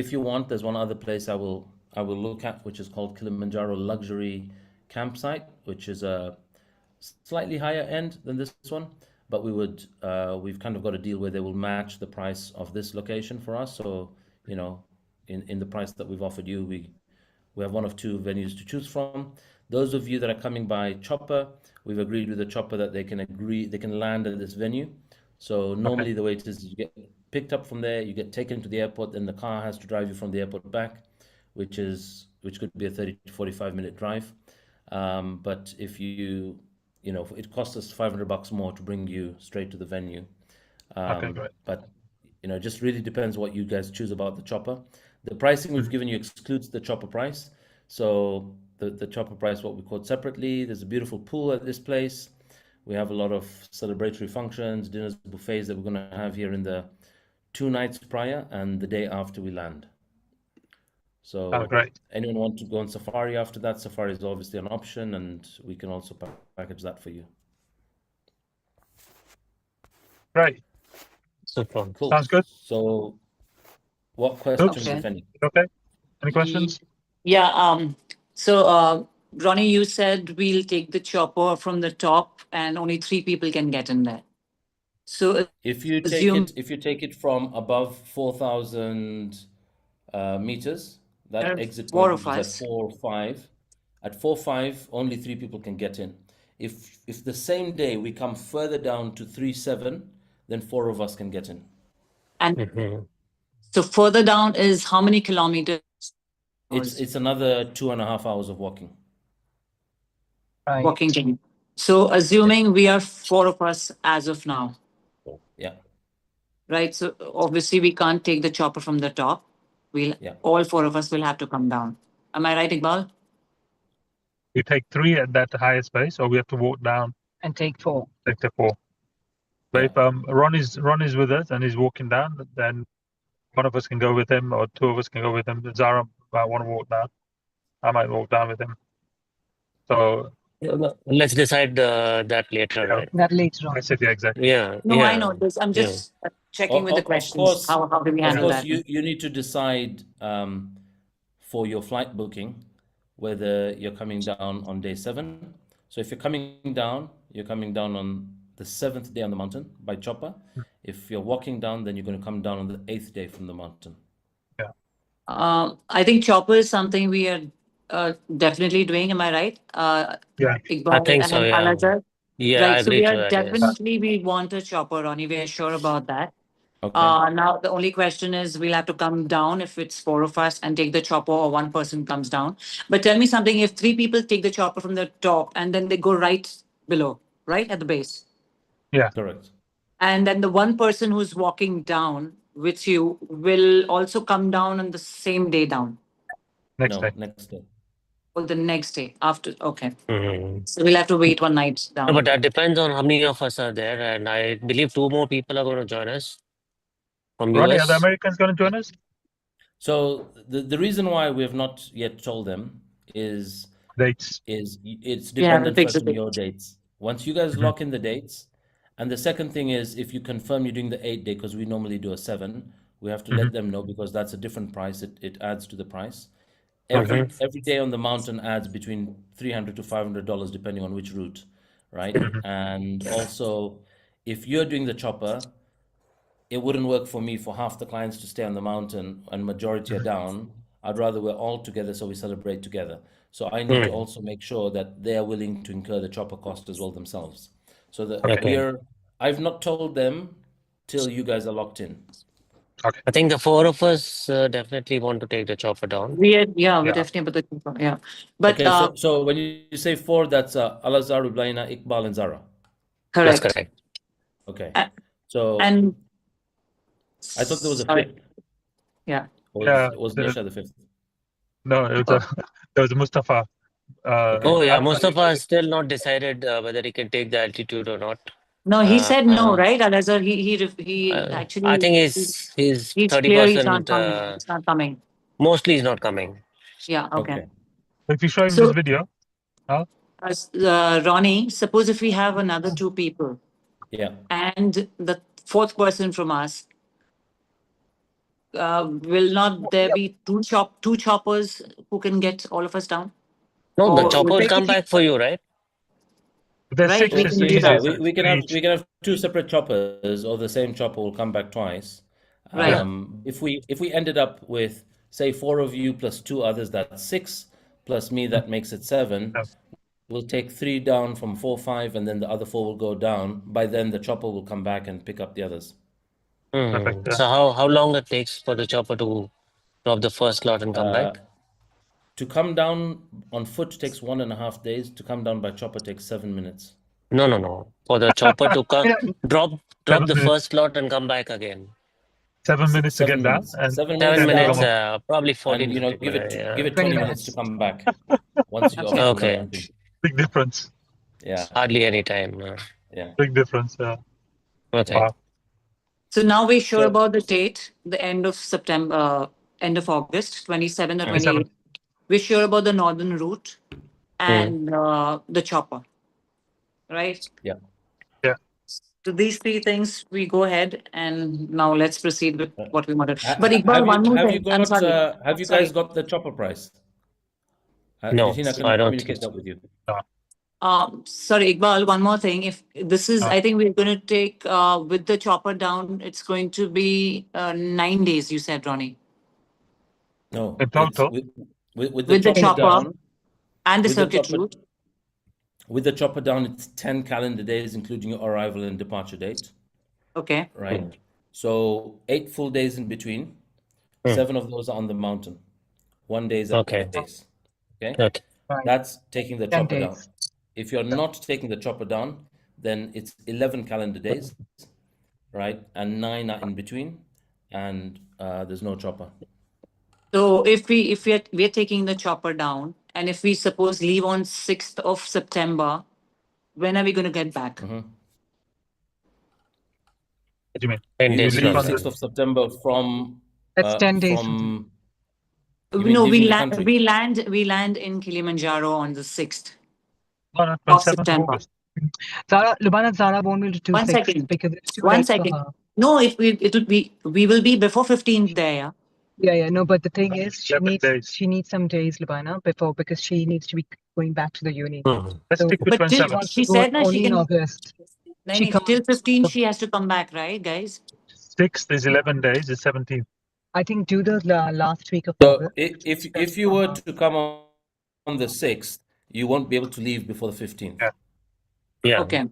If you want, there's one other place I will look at, which is called Kilimanjaro Luxury Campsite, which is a slightly higher end than this one. But we've kind of got a deal where they will match the price of this location for us. So, in the price that we've offered you. We have one of two venues to choose from. Those of you that are coming by chopper, we've agreed with the chopper that they can land at this venue. So normally the way it is you get picked up from there, you get taken to the airport, then the car has to drive you from the airport back, which could be a 30 to 45-minute drive. But if it costs us $500 more to bring you straight to the venue. Great. But it just really depends what you guys choose about the chopper. The pricing we've given you excludes the chopper price. So the chopper price, what we quote separately. There's a beautiful pool at this place. We have a lot of celebratory functions, dinners, buffets that we're going to have here in the 2 nights prior and the day after we land. So great. anyone want to go on safari after that? Safari is obviously an option, and we can also package that for you. Great. Super. Cool. Sounds good. So what questions, if any? Okay. Any questions? Yeah. So, Ronnie, you said we'll take the chopper from the top and only 3 people can get in there. So if you take it from above 4,000 meters, that exit point is at 4.5. At 4.5, only 3 people can get in. If the same day we come further down to 3.7, then 4 of us can get in. And so further down is how many kilometers? It's another 2.5 hours of walking. Right. Walking journey. So assuming we are 4 of us as of now. Yeah. Right. So obviously we can't take the chopper from the top. All 4 of us will have to come down. Am I right, Iqbal? We take 3 at that highest base, or we have to walk down And take 4. take the 4. But if Ron is with us and he's walking down, then one of us can go with him, or 2 of us can go with him. Zara might want to walk down. I might walk down with him. So let's decide that later, right? That later on. I said, yeah, exactly. Yeah. No, yeah. I know this. I'm just checking with the questions. Course, how do we handle that? You need to decide for your flight booking whether you're coming down on day 7. So if you're coming down on the 7th day on the mountain by chopper. If you're walking down, then you're going to come down on the 8th day from the mountain. Yeah. I think chopper is something we are definitely doing. Am I right? Yeah. Iqbal I think so, and yeah. Al-Azhar? Yeah, right. I So agree we to are that, yes. definitely, we want a chopper, Ronnie. We are sure about that. Okay. Now the only question is we'll have to come down if it's 4 of us and take the chopper, or 1 person comes down. But tell me something, if 3 people take the chopper from the top and then they go right below, right at the base. Yeah. Correct. And then the 1 person who's walking down with you will also come down on the same day down. Next day. Next day. Or the next day after. Okay. Mm-hmm. So we'll have to wait 1 night down. No, but that depends on how many of us are there, and I believe 2 more people are going to join us from Ronnie, US. are the Americans going to join us? So the reason why we have not yet told them is Dates. It's dependent fix first the on your dates. Once you guys lock in the dates, and the second thing is if you confirm you're doing the 8 day, because we normally do a 7, we have to let them know, because that's a different price. It adds to the price. Every day on the mountain adds between $300 to $500 depending on which route, right? And also, if you're doing the chopper, it wouldn't work for me for half the clients to stay on the mountain and majority are down. I'd rather we're all together so we celebrate together. So I need to also make sure that they're willing to incur the chopper cost as well themselves. So that I've not told them till you guys are locked in. Okay. I think the 4 of us definitely want to take the chopper down. we're definitely about the chopper. Yeah. But Okay, so when you say 4, that's Al-Azhar, Ublaina, Iqbal, and Zara. That's correct. correct. Okay. So I and thought there was a sorry. 5th. Yeah. Was Nisha the 5th? No, there was Mustafa. Oh yeah, Mustafa is still not decided whether he can take the altitude or not. No, he said no, right? Al-Azhar, he actually. I think he's he's 30%. clear he's not coming. He's not coming. Mostly he's not coming. Yeah. Okay. If you show him So- this video, Ronnie, suppose if we have another 2 people. Yeah. And the 4th person from us, will not there be two choppers who can get all of us down? No, the Or chopper will will- come back for you, right? there's Right, 6 we can do that. We can have 2 separate choppers, or the same chopper will come back twice. Right. If we ended up with say 4 of you plus 2 others, that's 6, plus me, that makes it 7. Yeah. We'll take 3 down from 4, 5, and then the other 4 will go down. By then, the chopper will come back and pick up the others. Perfect. Yeah. So how long it takes for the chopper to drop the first lot and come back? To come down on foot takes 1.5 days. To come down by chopper takes 7 minutes. No. For the chopper to come, drop 7 the minutes. first lot and come back again. 7 minutes to 7 get down, minutes. and 7 7 minutes minutes, down, probably 14, and you know, 15 give it minutes. Yeah. give it 20 20 minutes to minutes. come back once you're off Okay. from the Okay. mountain. big difference. Yeah, Hardly any time. yeah. Big difference. Yeah. Okay. Wow. So now we're sure So- about the date, the end of September, end of August, 27 or 27. 28. We're sure about the northern route and the chopper, right? Yeah. Yeah. So these 3 things, we go ahead and now let's proceed with what we wanted. Ha- But ha- Iqbal, one more have you thing. I'm got sorry. have you Sorry. guys got the chopper price? No, Did he not I don't communicate think so. that with you? Sorry, Iqbal, one more thing. If this is, I think we're going to take with the chopper down, it's going to be 9 days, you said, Ronnie. No. In total? With With the chopper down, and the with the circuit chopper, route. with the chopper down, it's 10 calendar days, including your arrival and departure date. Okay. Right. So 8 full days in between. 7 of those are on the mountain. 1 day is at Okay. base. Okay. Okay. Right. That's taking the 10 chopper down. days. If you're not taking the chopper down, then it's 11 calendar days, right? And 9 are in between, and there's no chopper. So if we're taking the chopper down, and if we suppose leave on 6th of September, when are we going to get back? What do you mean? 10 You days leave Leave from on 6th of September from That's 10 days. from You mean No, leaving the country? we land in Kilimanjaro on the 6th No, of 27th of September. August. Zara won't be able to do 1 6 second. because it's too 1 late for second. her. No, it would be, we will be before 15th there. Yeah, no, but the thing is, 11 days. she needs some days, Lubana, before, because she needs to be going back to the uni. Let's So- stick with But till 27th. she said that she only in can, August. She till can't. 15 she has to come back, right, guys? 6th is 11 days, it's 17th. I think do the last week of So August. if you were to come on the 6th, you won't be able to leave before the 15th. Yeah. Yeah. Okay.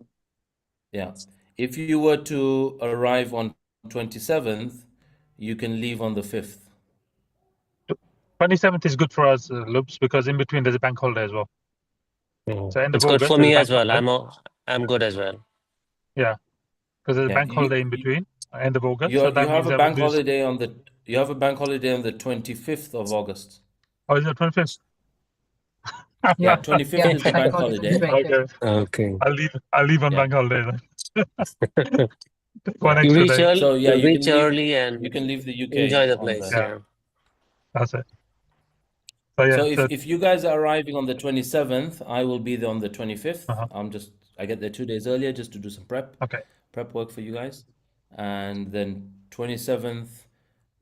Yeah. If you were to arrive on 27th, you can leave on the 5th. 27th is good for us, Loops, because in between there's a bank holiday as well. So end of It's good August, for there's a me bank as well. holiday. I'm good as well. Yeah, because there's a Yeah, bank holiday in between, end of August. You So that have means a I will bank do. holiday on the 25th of August. Oh, is it 25th? Yeah, 25th is the bank holiday. Okay, Okay. I'll leave on Yeah. bank holiday then. One Yeah. You extra reach day. early, So yeah, you reach early and you can leave the UK enjoy the on place. the- Yeah. That's it. So yeah, So if you guys are arriving on the 27th, I will be there on the 25th. I get there 2 days earlier just to do some prep work for you guys. And then 27th,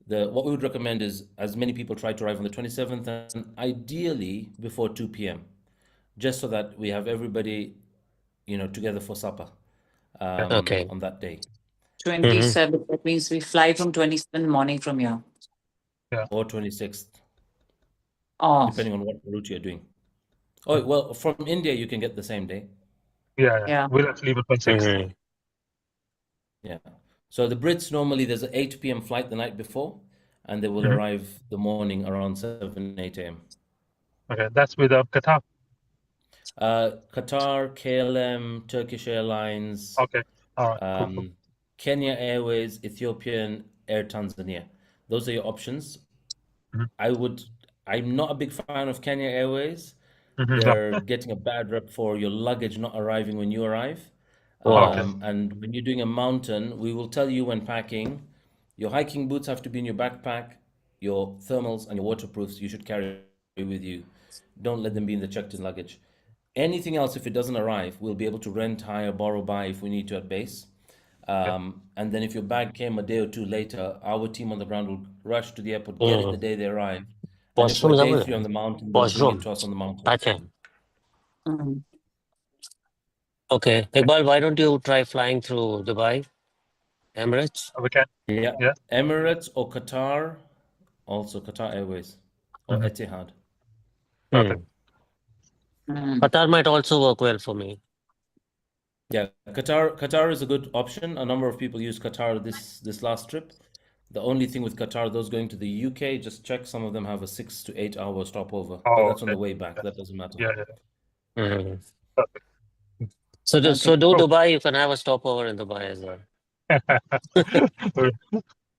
what we would recommend is as many people try to arrive on the 27th and ideally before 2 p.m. just so that we have everybody, together for supper Okay. on that day. 27th, that means we fly from 27th morning from here. Or 26th, Oh, depending on what route you're doing. Oh, well, from India, you can get the same day. Yeah. We'll have to leave at 26th. Yeah. So the Brits normally there's an 8 p.m. flight the night before, and they will arrive the morning around 7, 8 a.m. Okay, that's with Qatar. Qatar, KLM, Turkish Airlines, Okay, all right, cool. Kenya Airways, Ethiopian, Air Tanzania. Those are your options. I'm not a big fan of Kenya Airways. They're getting a bad rep for your luggage not arriving when you arrive. And when you're doing a mountain, we will tell you when packing, your hiking boots have to be in your backpack, your thermals and your waterproofs you should carry with you. Don't let them be in the checked-in luggage. Anything else, if it doesn't arrive, we'll be able to rent, hire, borrow, buy if we need to at base. And then if your bag came a day or two later, our team on the ground will rush to the airport, get it the day they arrive. And if we're day 3 on the mountain, they'll bring it to us on the mountain. Okay. Okay. Iqbal, why don't you try flying through Dubai, Emirates? We can. Yeah. Yeah. Emirates or Qatar also Qatar Airways or Mhm. Etihad. Perfect. Qatar might also work well for me. Yeah, Qatar is a good option. A number of people use Qatar this last trip. The only thing with Qatar, those going to the UK, just check. Some of them have a 6 to 8 hour stopover, but Oh, that's on okay. the way back. That doesn't matter. Yeah, yeah. Mhm. Perfect. So Okay. so do Cool. Dubai. You can have a stopover in Dubai as well.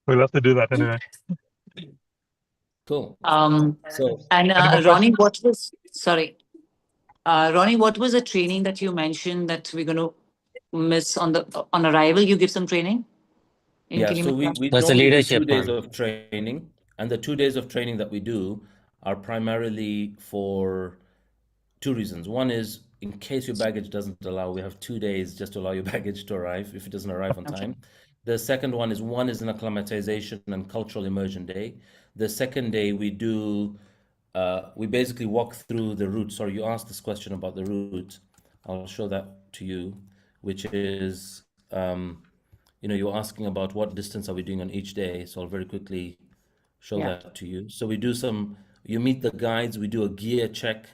We'll have to do that anyway. Cool. Um, So and Any more Ronnie, questions? Ronnie, what was the training that you mentioned that we're going to miss on arrival? You give some training in yeah, so Kilimanjaro? we That's the normally do leadership 2 days one. of training, and the 2 days of training that we do are primarily for two reasons. One is in case your baggage doesn't allow, we have 2 days just to allow your baggage to arrive if it doesn't arrive on Okay. time. The second one is an acclimatization and cultural immersion day. The second day we basically walk through the route. Sorry, you asked this question about the route. I'll show that to you, which is, you're asking about what distance are we doing on each day. So I'll very quickly show Yeah. that to you. So you meet the guides, we do a gear check,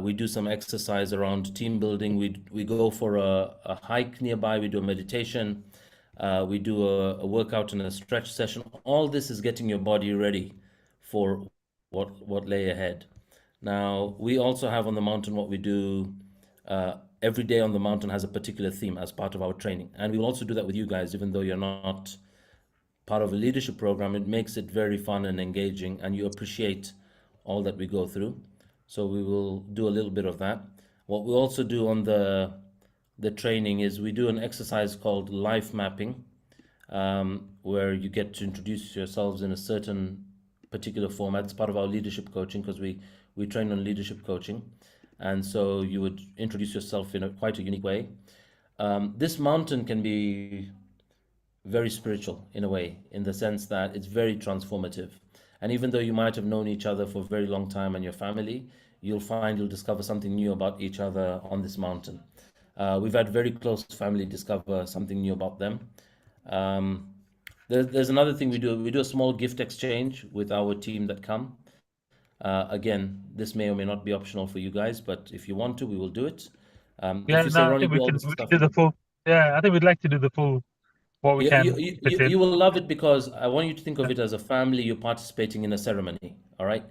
we do some exercise around team building. We go for a hike nearby, we do a meditation, we do a workout and a stretch session. All this is getting your body ready for what lay ahead. Now, we also have on the mountain what we do. Every day on the mountain has a particular theme as part of our training, and we will also do that with you guys, even though you're not part of a leadership program. It makes it very fun and engaging, and you appreciate all that we go through. So we will do a little bit of that. What we also do on the training is we do an exercise called life mapping, where you get to introduce yourselves in a certain particular format. It's part of our leadership coaching because we train on leadership coaching, and so you would introduce yourself in quite a unique way. This mountain can be very spiritual in a way, in the sense that it's very transformative. And even though you might have known each other for a very long time and your family, you'll discover something new about each other on this mountain. We've had very close family discover something new about them. There's another thing we do. We do a small gift exchange with our team that come. Again, this may or may not be optional for you guys, but if you want to, we will do it. If Yeah, you say, no, I Ronnie, think do we all can this stuff, do the full. Yeah, I think we'd like to do the full what we You, can you, you, fit you in. you will love it because I want you to think of Yeah. it as a family. You're participating in a ceremony. All right.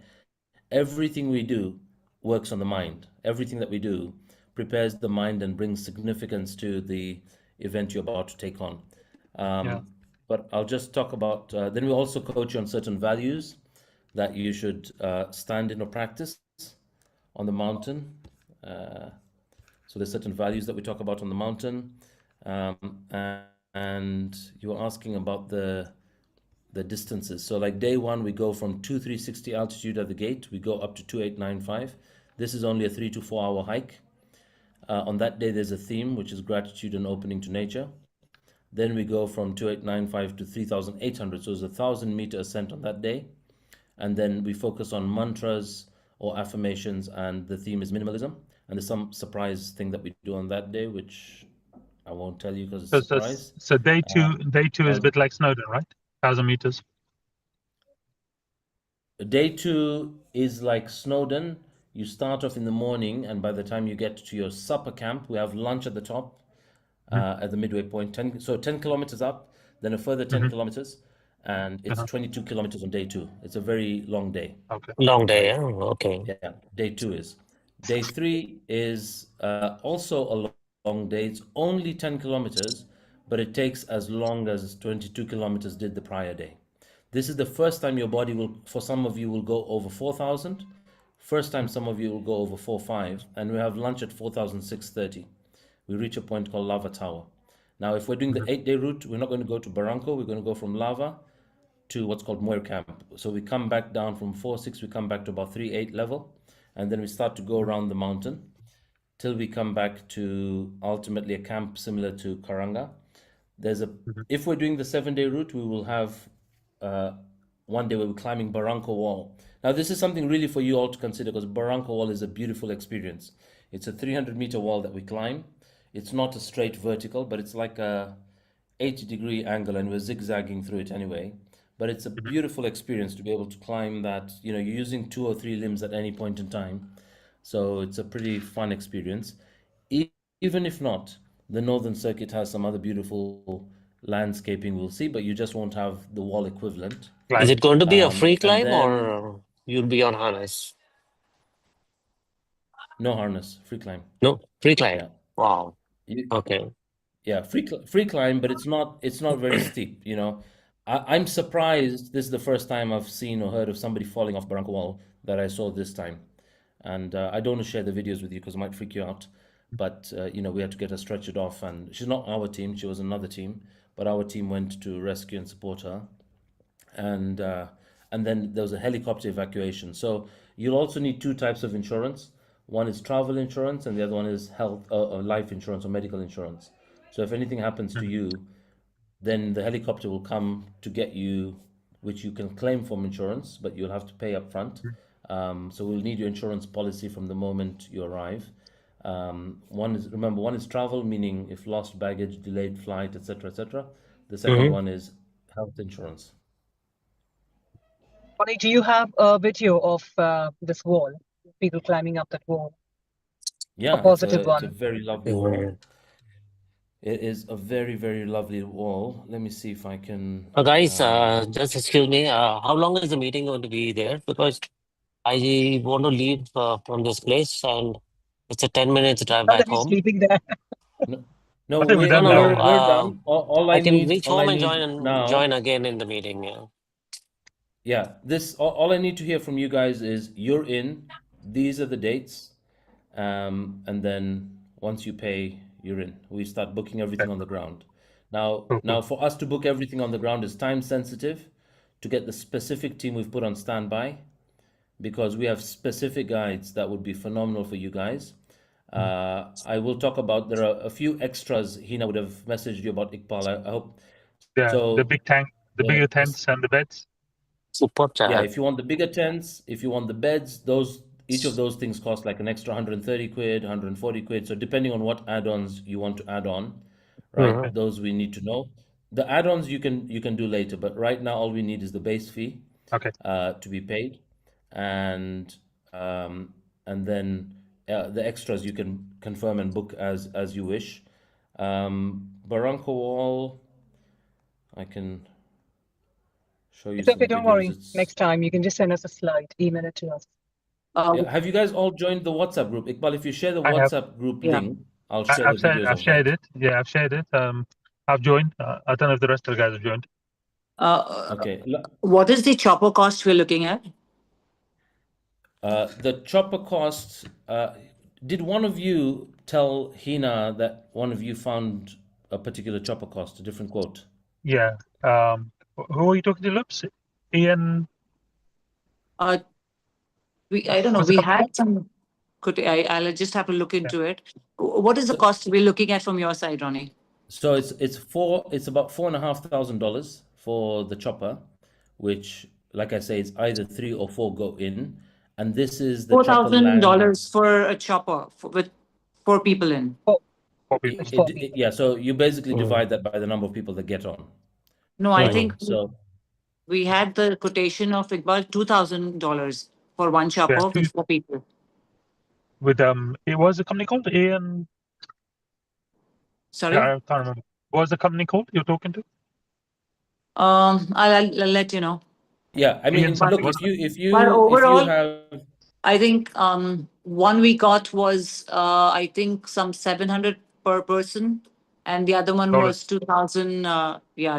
Everything we do works on the mind. Everything that we do prepares the mind and brings significance to the event you're about to take on. Yeah. But I'll just talk about, then we also coach you on certain values that you should stand in or practice on the mountain. So there's certain values that we talk about on the mountain. And you were asking about the distances. So like day one, we go from 2360 altitude at the gate. We go up to 2895. This is only a 3 to 4 hour hike. On that day, there's a theme, which is gratitude and opening to nature. Then we go from 2895 to 3800. So it's 1,000 meter ascent on that day. And then we focus on mantras or affirmations, and the theme is minimalism. And there's some surprise thing that we do on that day, which I won't tell you because it's a So, surprise. so day two is a I'll, bit like Snowdon, right? 1,000 meters. Day two is like Snowdon. You start off in the morning, and by the time you get to your supper camp, we have lunch at the top, at the midway point. 10 kilometers up, then a further 10 Mm-hmm. kilometers, and it's 22 kilometers on day two. It's a very long day, Okay. Long day, right? yeah? Okay. Yeah, day two is. Day three is also a long day. It's only 10 kilometers, but it takes as long as 22 kilometers did the prior day. This is the first time your body will, for some of you, will go over 4,000. First time some of you will go over 4,500, and we have lunch at 4,630. We reach a point called Lava Tower. Now, if we're doing the 8 day route, we're not going to go to Barranco. We're going to go from Lava to what's called Moir Camp. So we come back down from 4.6, we come back to about 3.8 level, and then we start to go around the mountain till we come back to ultimately a camp similar to Karanga. If we're doing the 7 day route, we will have one day where we're climbing Barranco Wall. Now, this is something really for you all to consider because Barranco Wall is a beautiful experience. It's a 300-meter wall that we climb. It's not a straight vertical, but it's like a 80-degree angle, and we're zigzagging through it anyway. but it's a beautiful experience to be able to climb that. You're using 2 or 3 limbs at any point in time, so it's a pretty fun experience. Even if not, the Northern Circuit has some other beautiful landscaping we'll see, but you just won't have the wall equivalent. Is it going to be a free And climb then or you'll be on harness? no harness, free climb. No, free climb. Yeah. Wow. You, Okay. yeah, free climb, but it's not very steep. I'm surprised. This is the first time I've seen or heard of somebody falling off Barranco Wall that I saw this time, and I don't want to share the videos with you because it might freak you out. But we had to get her stretchered off, and she's not our team; she was another team. But our team went to rescue and support her, and then there was a helicopter evacuation. So you'll also need 2 types of insurance. One is travel insurance, and the other one is health or life insurance or medical insurance. So if anything happens to you, then the helicopter will come to get you, which you can claim from insurance, but you'll have to pay up front. So we'll need your insurance policy from the moment you arrive. One is travel, meaning if lost baggage, delayed flight, etc., etc. The second one is health insurance. Ronnie, do you have a video of this wall, people climbing up that wall? Yeah, A positive it's a one. very lovely wall. It is a very, very lovely wall. Let me see if I can. Guys, just excuse me. How long is the meeting going to be there? Because I want to leave from this place, and it's a 10 minutes drive Not back that he's home. sleeping there. No, I think we're No, done no, now. no. we're done. All I I can need, reach all I home and need now. join again in the meeting. Yeah. Yeah, all I need to hear from you guys is you're in. These are the dates, and then once you pay, you're in. We start booking everything on the ground. Now, Cool. for us to book everything on the ground is time sensitive to get the specific team we've put on standby, because we have specific guides that would be phenomenal for you guys. I will talk about, there are a few extras. Hina would have messaged you about Iqbal. I hope Yeah, the so. big tank, the bigger tents and the beds. Super Yeah, chat. if you want the bigger tents, if you want the beds, each of those things cost like an extra 130 quid, 140 quid. So depending on what add-ons you want to add on, right? Those we need to know. The add-ons you can do later, but right now all we need is the base fee Okay. to be paid, and then the extras you can confirm and book as you wish. Barranco Wall, I can show you It's okay, some don't videos. worry. Next time you can just send us a slide, email it to us. Yeah, have you guys all joined the WhatsApp group? Iqbal, if you share the I have. WhatsApp group Yeah. link, I'll share the videos I've of shared that. it. Yeah, I've shared it. I've joined. I don't know if the rest of the guys have joined. Okay. What is the chopper cost we're looking at? The chopper cost, did one of you tell Hina that one of you found a particular chopper cost, a different quote? Yeah. Who are you talking to, Lips? Ian. I don't know. Was the We company had some. I'll just have to look Yeah. into it. What is the cost we're looking at from your side, Ronnie? So it's about $4,500 for the chopper, which, like I say, it's either 3 or 4 go in, and this is the chopper land. $4,000 for a chopper with 4 people in. for people? It's 4 people. Yeah, so you basically divide that by the number of people that get on. No, I Right? think So we had the quotation of Iqbal $2,000 for one chopper Yeah, with 4 people. With it was a company called Ian. Sorry. I can't remember. What was the company called you're talking to? I'll let you know. yeah, I mean, Ian something, look, wasn't if But you overall, have, I think one we got was I think some 700 per person, and the other one Dollars. was 2,000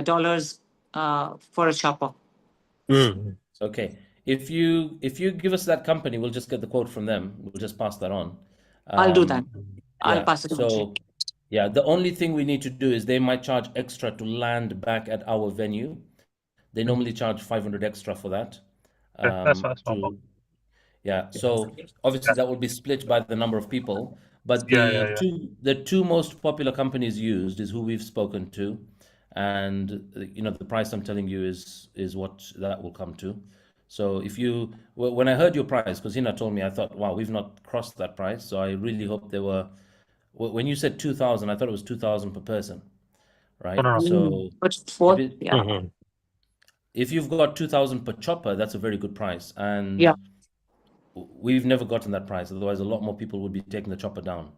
dollars for a chopper. okay, if you give us that company, we'll just get the quote from them. We'll just pass that on. I'll do that. I'll Yeah, pass it on. so yeah, the only thing we need to do is they might charge extra to land back at our venue. They normally charge 500 extra for that. That's no problem. Yeah, so obviously that will be split by the number of people, but Yeah. the two most popular companies used is who we've spoken to, and the price I'm telling you is what that will come to. So when I heard your price, because Hina told me, I thought, wow, we've not crossed that price. So I really hope they were. When you said 2,000, I thought it was 2,000 per person, right? No. So But if fourth, it, yeah. if you've got 2,000 per chopper, that's a very good price. And Yeah. we've never gotten that price. Otherwise, a lot more people would be taking the chopper down.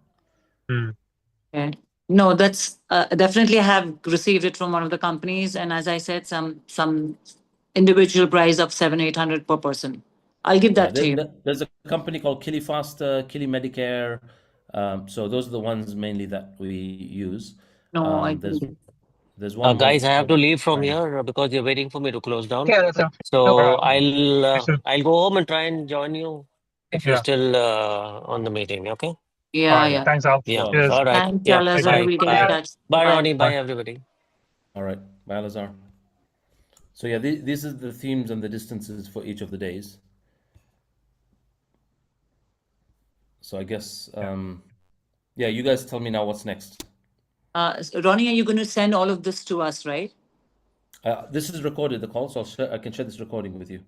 Okay. No, that's definitely I have received it from one of the companies, and as I said, some individual price of 700-800 per person. I'll give that to you. There's a company called Kili Faster, Kili Medicare. So those are the ones mainly that we use. No, I There's think. there's one more. Guys, I have to leave from here because you're waiting for me to close down. Yeah, that's So Alright. I'll go home and try and join you if you're Yeah. still on the meeting. Okay. All Yeah, right. yeah. Thanks, Al. Yeah. Sure. Cheers. All right. Thanks, Yeah. Al-Azhar. Bye. We'll get in Bye. touch. Bye, Bye. Ronnie. Bye, Bye. everybody. All right. Bye, Lazar. So yeah, these are the themes and the distances for each of the days. So I guess, yeah, you guys tell me now what's next. Ronnie, are you going to send all of this to us, right? This is recorded, the call, so I can share this recording with you.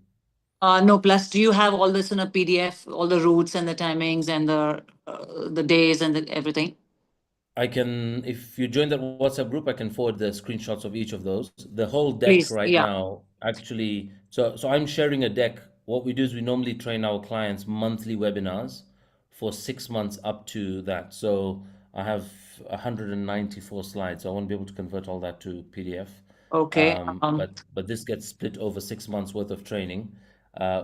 No, plus, do you have all this in a PDF, all the routes and the timings and the days and everything? I can, if you join that WhatsApp group, I can forward the screenshots of each of those. The whole deck Please, right yeah. now, actually, so I'm sharing a deck. What we do is we normally train our clients monthly webinars for 6 months up to that. So I have 194 slides. So I won't be able to convert all that to PDF. Okay. But this gets split over 6 months worth of training,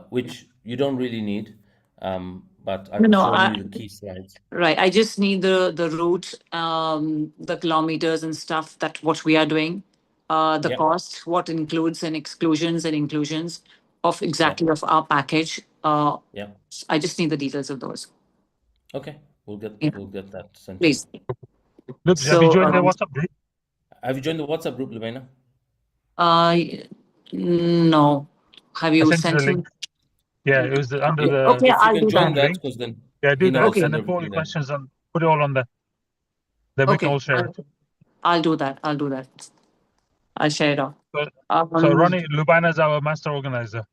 which you don't really need. But I've No, shown you the key slides. right. I just need the route, the kilometers and stuff, that what we are doing, the Yep. cost, what includes and exclusions and inclusions of exactly of our package. Yeah. I just need the details of those. Okay. Yeah. We'll get that sent to Please. you. Look, have you joined the WhatsApp group? Have you joined the WhatsApp group, Lubaina? No. Have I you sent you sent the him? link. Yeah, it was under Yeah, the Okay, if you I'll can do join that. that, because then Yeah, do Hina that. will Okay. send And then put all everything your there. questions on, put it all on there. Then we can Okay. all share it. I'll do that. I'll share it off. So Ronnie, Lubaina is our master organizer.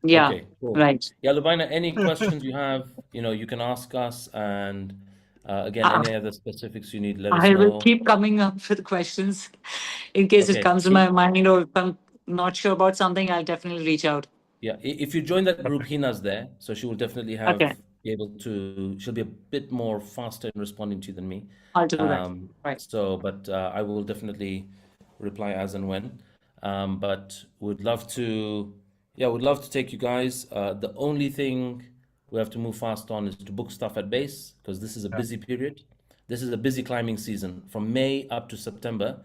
Yeah, Okay, cool. right. Yeah, Lubaina, any questions you have, you can ask us, and again, any other specifics you need, let us I will know. keep coming up with questions in case it Okay. comes to my mind, or if I'm not sure about something, I'll definitely reach out. Yeah, if you join that group, Hina's there, so she will definitely Okay. be able to. She'll be a bit more faster in responding to you than me. I'll do that. Right. So, but I will definitely reply as and when. But would love to, yeah, would love to take you guys. The only thing we have to move fast on is to book stuff at base, because this is a busy period. This is a busy climbing season. From May up to September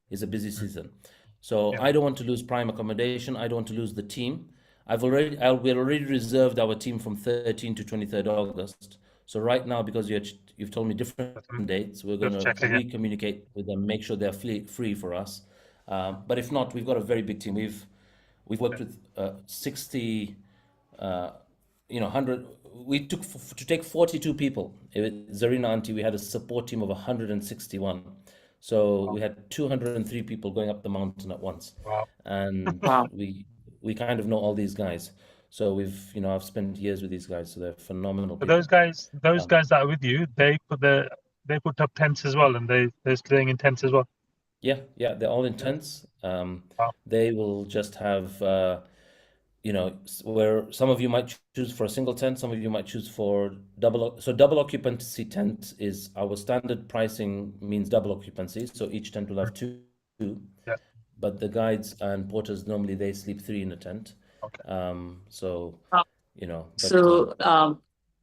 is a busy season. So I don't want to lose prime accommodation. I don't want to lose the team. We already reserved our team from 13 to 23rd August. So right now, because you've told me different dates, we're going to re-communicate with them, make sure they're free for us. But if not, we've got a very big team. We've worked with 60, 100. We took to take 42 people. Zarina Auntie, we had a support team of 161. So we had 203 people going up the mountain at once. Wow. And we kind of know all these guys. So I've spent years with these guys, so they're phenomenal But people. those guys that are with you, they put up tents as well, and they're staying in tents as well. Yeah, they're all in tents. They will just have, where some of you might choose for a single tent, some of you might choose for double. So double occupancy tent is our standard pricing, means double occupancy. So each tent will have two. Yeah. But the guides and porters, normally they sleep 3 in a tent. Okay.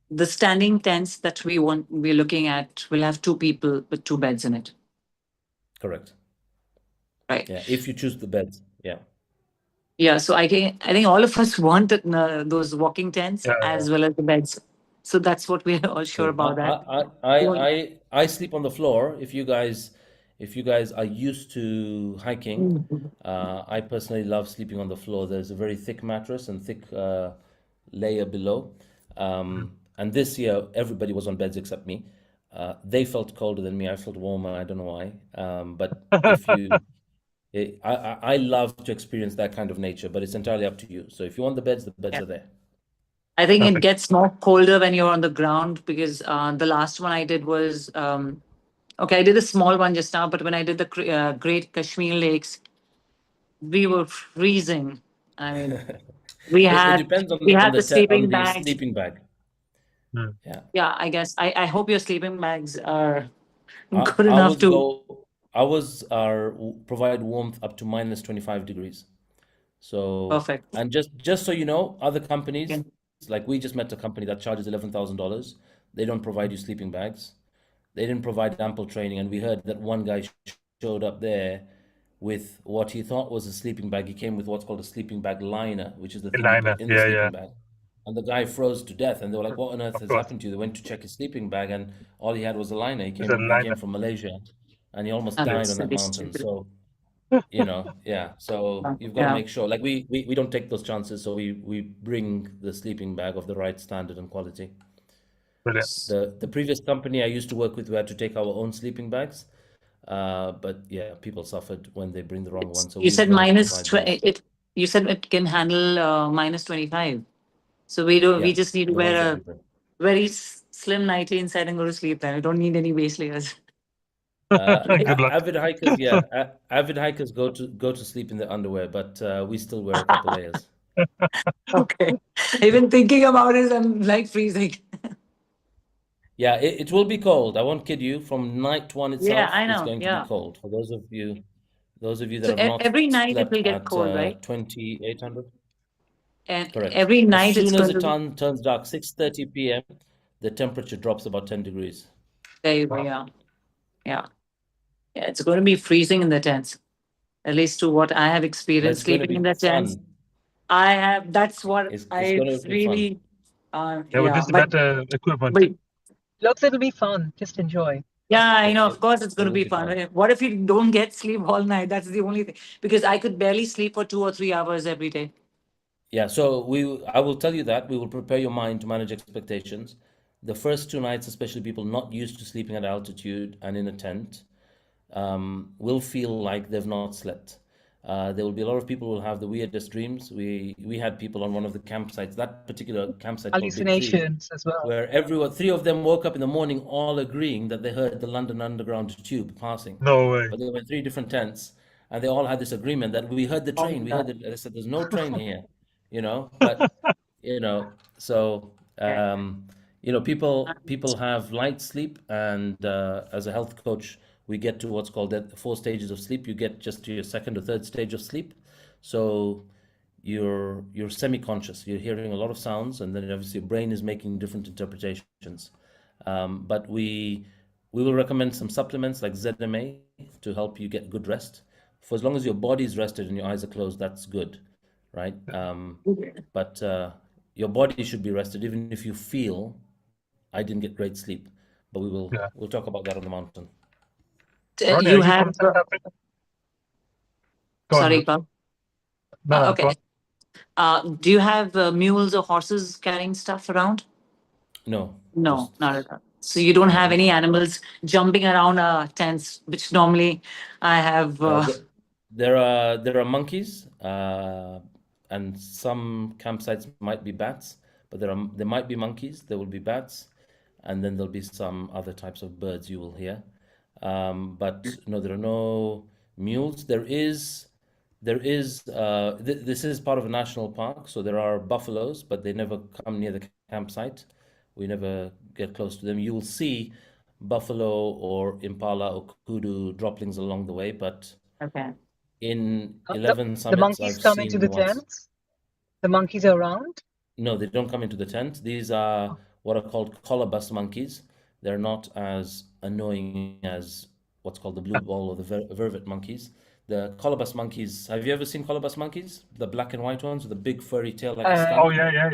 The standing tents that we're looking at will have 2 people with 2 beds in it. Correct. Right. Yeah, if you choose the beds. Yeah. Yeah, so I think all of us want those walking tents as well as the beds. So that's what we're all sure about that. I sleep on the floor. If you guys are used to hiking, I personally love sleeping on the floor. There's a very thick mattress and thick layer below. And this year, everybody was on beds except me. They felt colder than me. I felt warmer. I don't know why. But if you, I love to experience that kind of nature, but it's entirely up to you. So if you want the beds are there. I think it gets more colder when you're on the ground, because the last one I did was, I did a small one just now, but when I did the Great Kashmir Lakes, we were freezing I mean, we It had depends on we the had the sleeping the bags. sleeping bag. Hmm. Yeah. Yeah, I guess I hope your sleeping bags are good enough Ours to. go ours are provide warmth up to minus 25 degrees. So, Perfect. and just so you know, other companies, Okay. like we just met a company that charges $11,000. They don't provide you sleeping bags. They didn't provide ample training, and we heard that one guy showed up there with what he thought was a sleeping bag. He came with what's called a sleeping bag liner, which is the thing you Liner. put in the Yeah, yeah. sleeping bag. And the guy froze to death, and they were like, "What on earth Of has course. happened to you?" They went to check his sleeping bag, and all he had was a liner. It's a He liner. came from Malaysia, and he almost I'm died on Yes. that silly mountain. stupid. So, yeah. So you've got to Yeah. make sure. Like we don't take those chances. So we bring the sleeping bag of the right standard and quality. Brilliant. The previous company I used to work with, we had to take our own sleeping bags. But yeah, people suffered when they bring the wrong one. So You we said always minus provide 20. those. You said it can handle minus 25. So we don't. We Yeah, just need to the ones that wear we a bring. very slim nightie inside and go to sleep. Then we don't need any base layers. Good luck. Avid hikers, yeah, avid hikers go to sleep in their underwear, but we still wear a couple layers. Okay. Even thinking about it, I'm like freezing. Yeah, it will be cold. I won't kid you. From night one Yeah, itself, I it's know. going to be Yeah. cold. For those of you that So have not every night it slept will get at cold, right? 2800, And correct. every As night it's soon as going it to. turns dark, 6:30 p.m., the temperature drops about 10 degrees. There you go. Yeah. Yeah. Yeah. It's going to be freezing in the tents. At least to what I have But experienced it's going to sleeping in be the tents. fun. I have. That's what It's I going to be fun. really. Yeah, but Yeah. this is better equipment. But Looks, it'll be fun. Just enjoy. yeah, I know. Of It, course, it's it going to will be be fun. fun. What if you don't get sleep all night? That's the only thing. Because I could barely sleep for 2 or 3 hours every day. Yeah, so I will tell you that we will prepare your mind to manage expectations. The first 2 nights, especially people not used to sleeping at altitude and in a tent, will feel like they've not slept. There will be a lot of people who will have the weirdest dreams. We had people on one of the campsites, that particular campsite called Big Tree, Hallucinations as well. where three of them woke up in the morning all agreeing that they heard the London Underground tube passing. No way. But they were in three different tents, and they all had this agreement that we heard the Oh train. my We heard God. it. They said, "There's no train here," But so Okay. people have light sleep, and as a health coach, we get to what's called the 4 stages of sleep. You get just to your second or third stage of sleep, so you're semi-conscious. You're hearing a lot of sounds, and then obviously your brain is making different interpretations. But we will recommend some supplements like ZMA to help you get good rest. For as long as your body's rested and your eyes are closed, that's good, right? But your body should be rested, even if you feel I didn't get great sleep. But Yeah. we'll talk about that on the mountain. Ronnie, You are you have. from South Africa? Go on, Sorry, Ronnie. Bob. No, no, go Okay. on. Do you have mules or horses carrying stuff around? No, No, just not at all. So you don't have no. any animals jumping around tents, which normally I have. There are monkeys, and some campsites might be bats, but there might be monkeys. There will be bats, and then there'll be some other types of birds you will hear. But no, there are no mules. This is part of a national park, so there are buffaloes, but they never come near the campsite. We never get close to them. You will see buffalo or impala or kudu droppings along the way, but Okay. in The 11 summits monkeys I've come into the seen once. tents. The monkeys are around. No, they don't come into the tent. These are what are called collar bus monkeys. They're not as annoying as what's called the blue ball or the vervet monkeys. The collar bus monkeys, have you ever seen collar bus monkeys? The black and white ones with the big furry tail like a Uh, skunk? Oh, yeah. Yeah.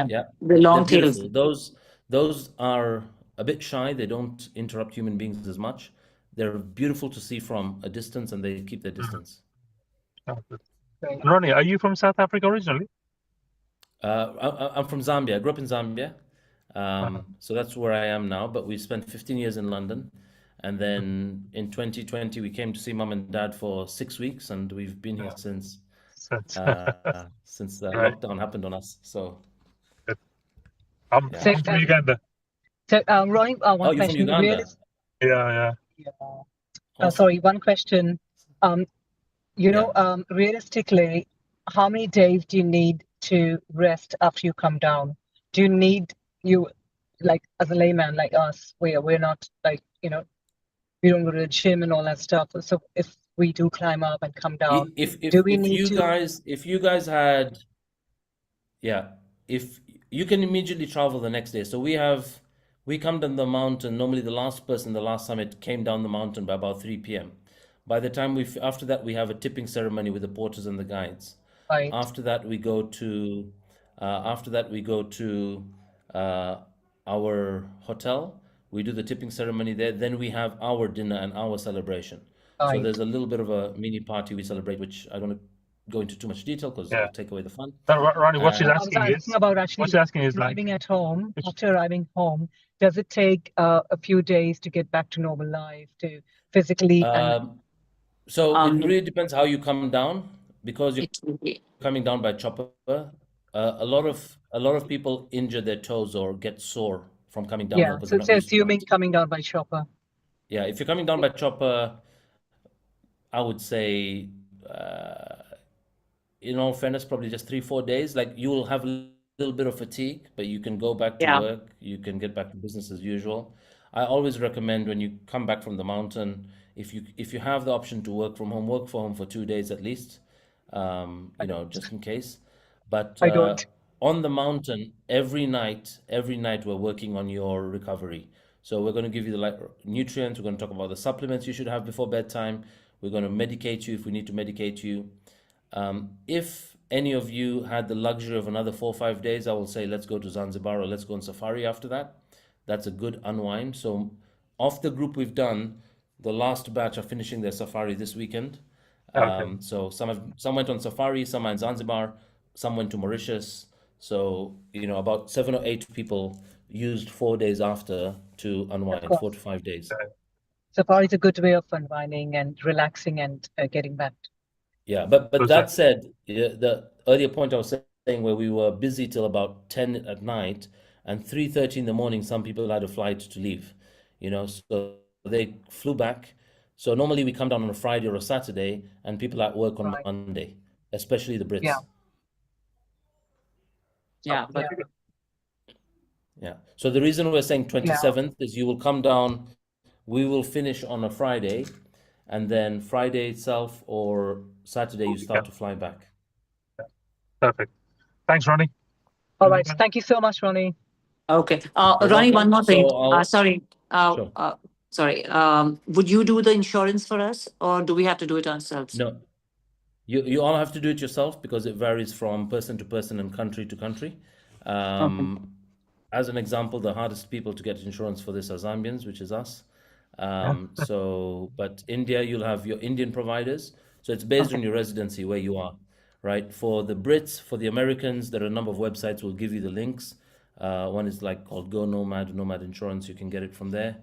Yeah, The they're long tails. beautiful. Those are a bit shy. They don't interrupt human beings as much. They're beautiful to see from a distance, and they keep their distance. Oh, good. Right. Ronnie, are you from South Africa originally? I'm from Zambia. I grew up in Zambia, so that's where I am now. But we spent 15 years in London, and then in 2020 we came to see mum and dad for 6 weeks, and we've been here since the Right. lockdown happened on us. So I'm Yeah. from Uganda. So, Ronnie, Oh, one you're from question. Uganda? Yeah. Sorry, one question. Yeah. Realistically, how many days do you need to rest after you come down? Do you need like as a layman like us, we're not like, you know, we don't go to the gym and all that stuff. So if we do climb up and come down, do we need to? If you guys had, yeah, if you can immediately travel the next day. So we come down the mountain. Normally, the last person, the last summit, came down the mountain by about 3 p.m. By the time after that, we have a tipping ceremony with the porters and the guides. Right. After that, we go to our hotel. We do the tipping ceremony there. Then we have our dinner and our celebration. So Right. there's a little bit of a mini party we celebrate, which I don't go into too much detail because Yeah. it'll take away the fun. Ronnie, what she's And asking I was is, asking about actually what she's asking is like, arriving at home. After arriving home, does it take a few days to get back to normal life, to physically and so it Um, really depends how you come down, because you're it, coming down by chopper. A lot of people injure their toes or get sore from coming downhill yeah? because So they're it's not used to assuming mountain. coming down by chopper. Yeah, if you're coming down by chopper, I would say, in all fairness, probably just 3-4 days. Like you will have a little bit of fatigue, but you can go back to yeah. work. You can get back to business as usual. I always recommend when you come back from the mountain, if you have the option to work from home, work from home for 2 days at least, just in case. But I don't. on the mountain, every night we're working on your recovery. So we're going to give you the nutrients. We're going to talk about the supplements you should have before bedtime. We're going to medicate you if we need to medicate you. If any of you had the luxury of another 4 or 5 days, I will say let's go to Zanzibar or let's go on safari after that. That's a good unwind. So, of the group we've done, the last batch are finishing their safari this weekend. okay, So some went on safari, some are in Zanzibar, some went to Mauritius. So about 7 or 8 people used 4 days after to Of unwind, course, 4 to 5 days. safari is a good way of unwinding and relaxing and getting back. Yeah, but so that said, the earlier point I was saying where we were busy till about 10 at night and 3:30 in the morning, some people had a flight to leave, so they flew back. So normally we come down on a Friday or a Saturday and people are at work on Right. Monday, especially the Brits. Yeah. Yeah, but Yeah. Yeah. So the reason we're saying 27th is you will come down, we will finish on a Friday, and then Friday itself or Saturday you start to fly back. perfect. Thanks, Ronnie. All right. Thank you so much, Ronnie. okay. You're Ronnie, one welcome. more thing. So Sorry. Sure. Sorry. Would you do the insurance for us, or do we have to do it ourselves? No, you all have to do it yourself because it varies from person to person and country to country. Okay. As an example, the hardest people to get insurance for this are Zambians, which is us. But India, you'll have your Indian providers. So it's based on your residency where you are, right? For the Brits, for the Americans, there are a number of websites will give you the links. One is called Go Nomad, Nomad Insurance. You can get it from there.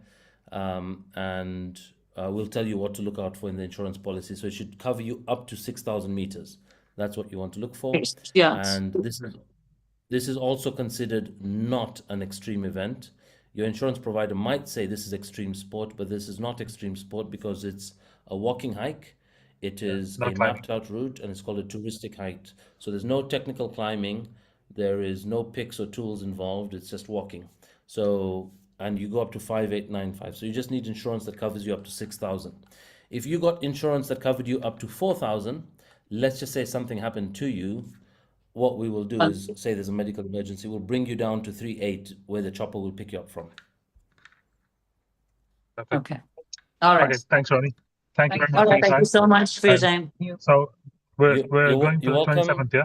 And we'll tell you what to look out for in the insurance policy. So it should cover you up to 6,000 meters. That's what you want to look for. Yeah. And this is also considered not an extreme event. Your insurance provider might say this is extreme sport, but this is not extreme sport because it's a walking hike. It is no a climbing. mapped out route and it's called a touristic hike. So there's no technical climbing. There is no picks or tools involved. It's just walking. So, and you go up to 5895. So you just need insurance that covers you up to 6,000. If you got insurance that covered you up to 4,000, let's just say something happened to you. What we will do is say there's a medical emergency. We'll bring you down to 3.8 where the chopper will pick you up from. Perfect. Okay. All right. Okay, thanks, Ronnie. Thank you very All much for right. your Thank time. you so much for your time. So we're You're going for the welcome. 27th, yeah?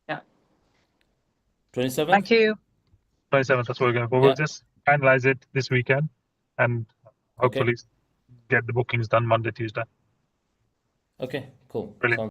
Yeah. 27th? Thank you. 27th, that's what we're going for. Yeah. We'll just finalize it this weekend and Okay. hopefully get the bookings done Monday, Tuesday. Okay, cool. Brilliant. Sounds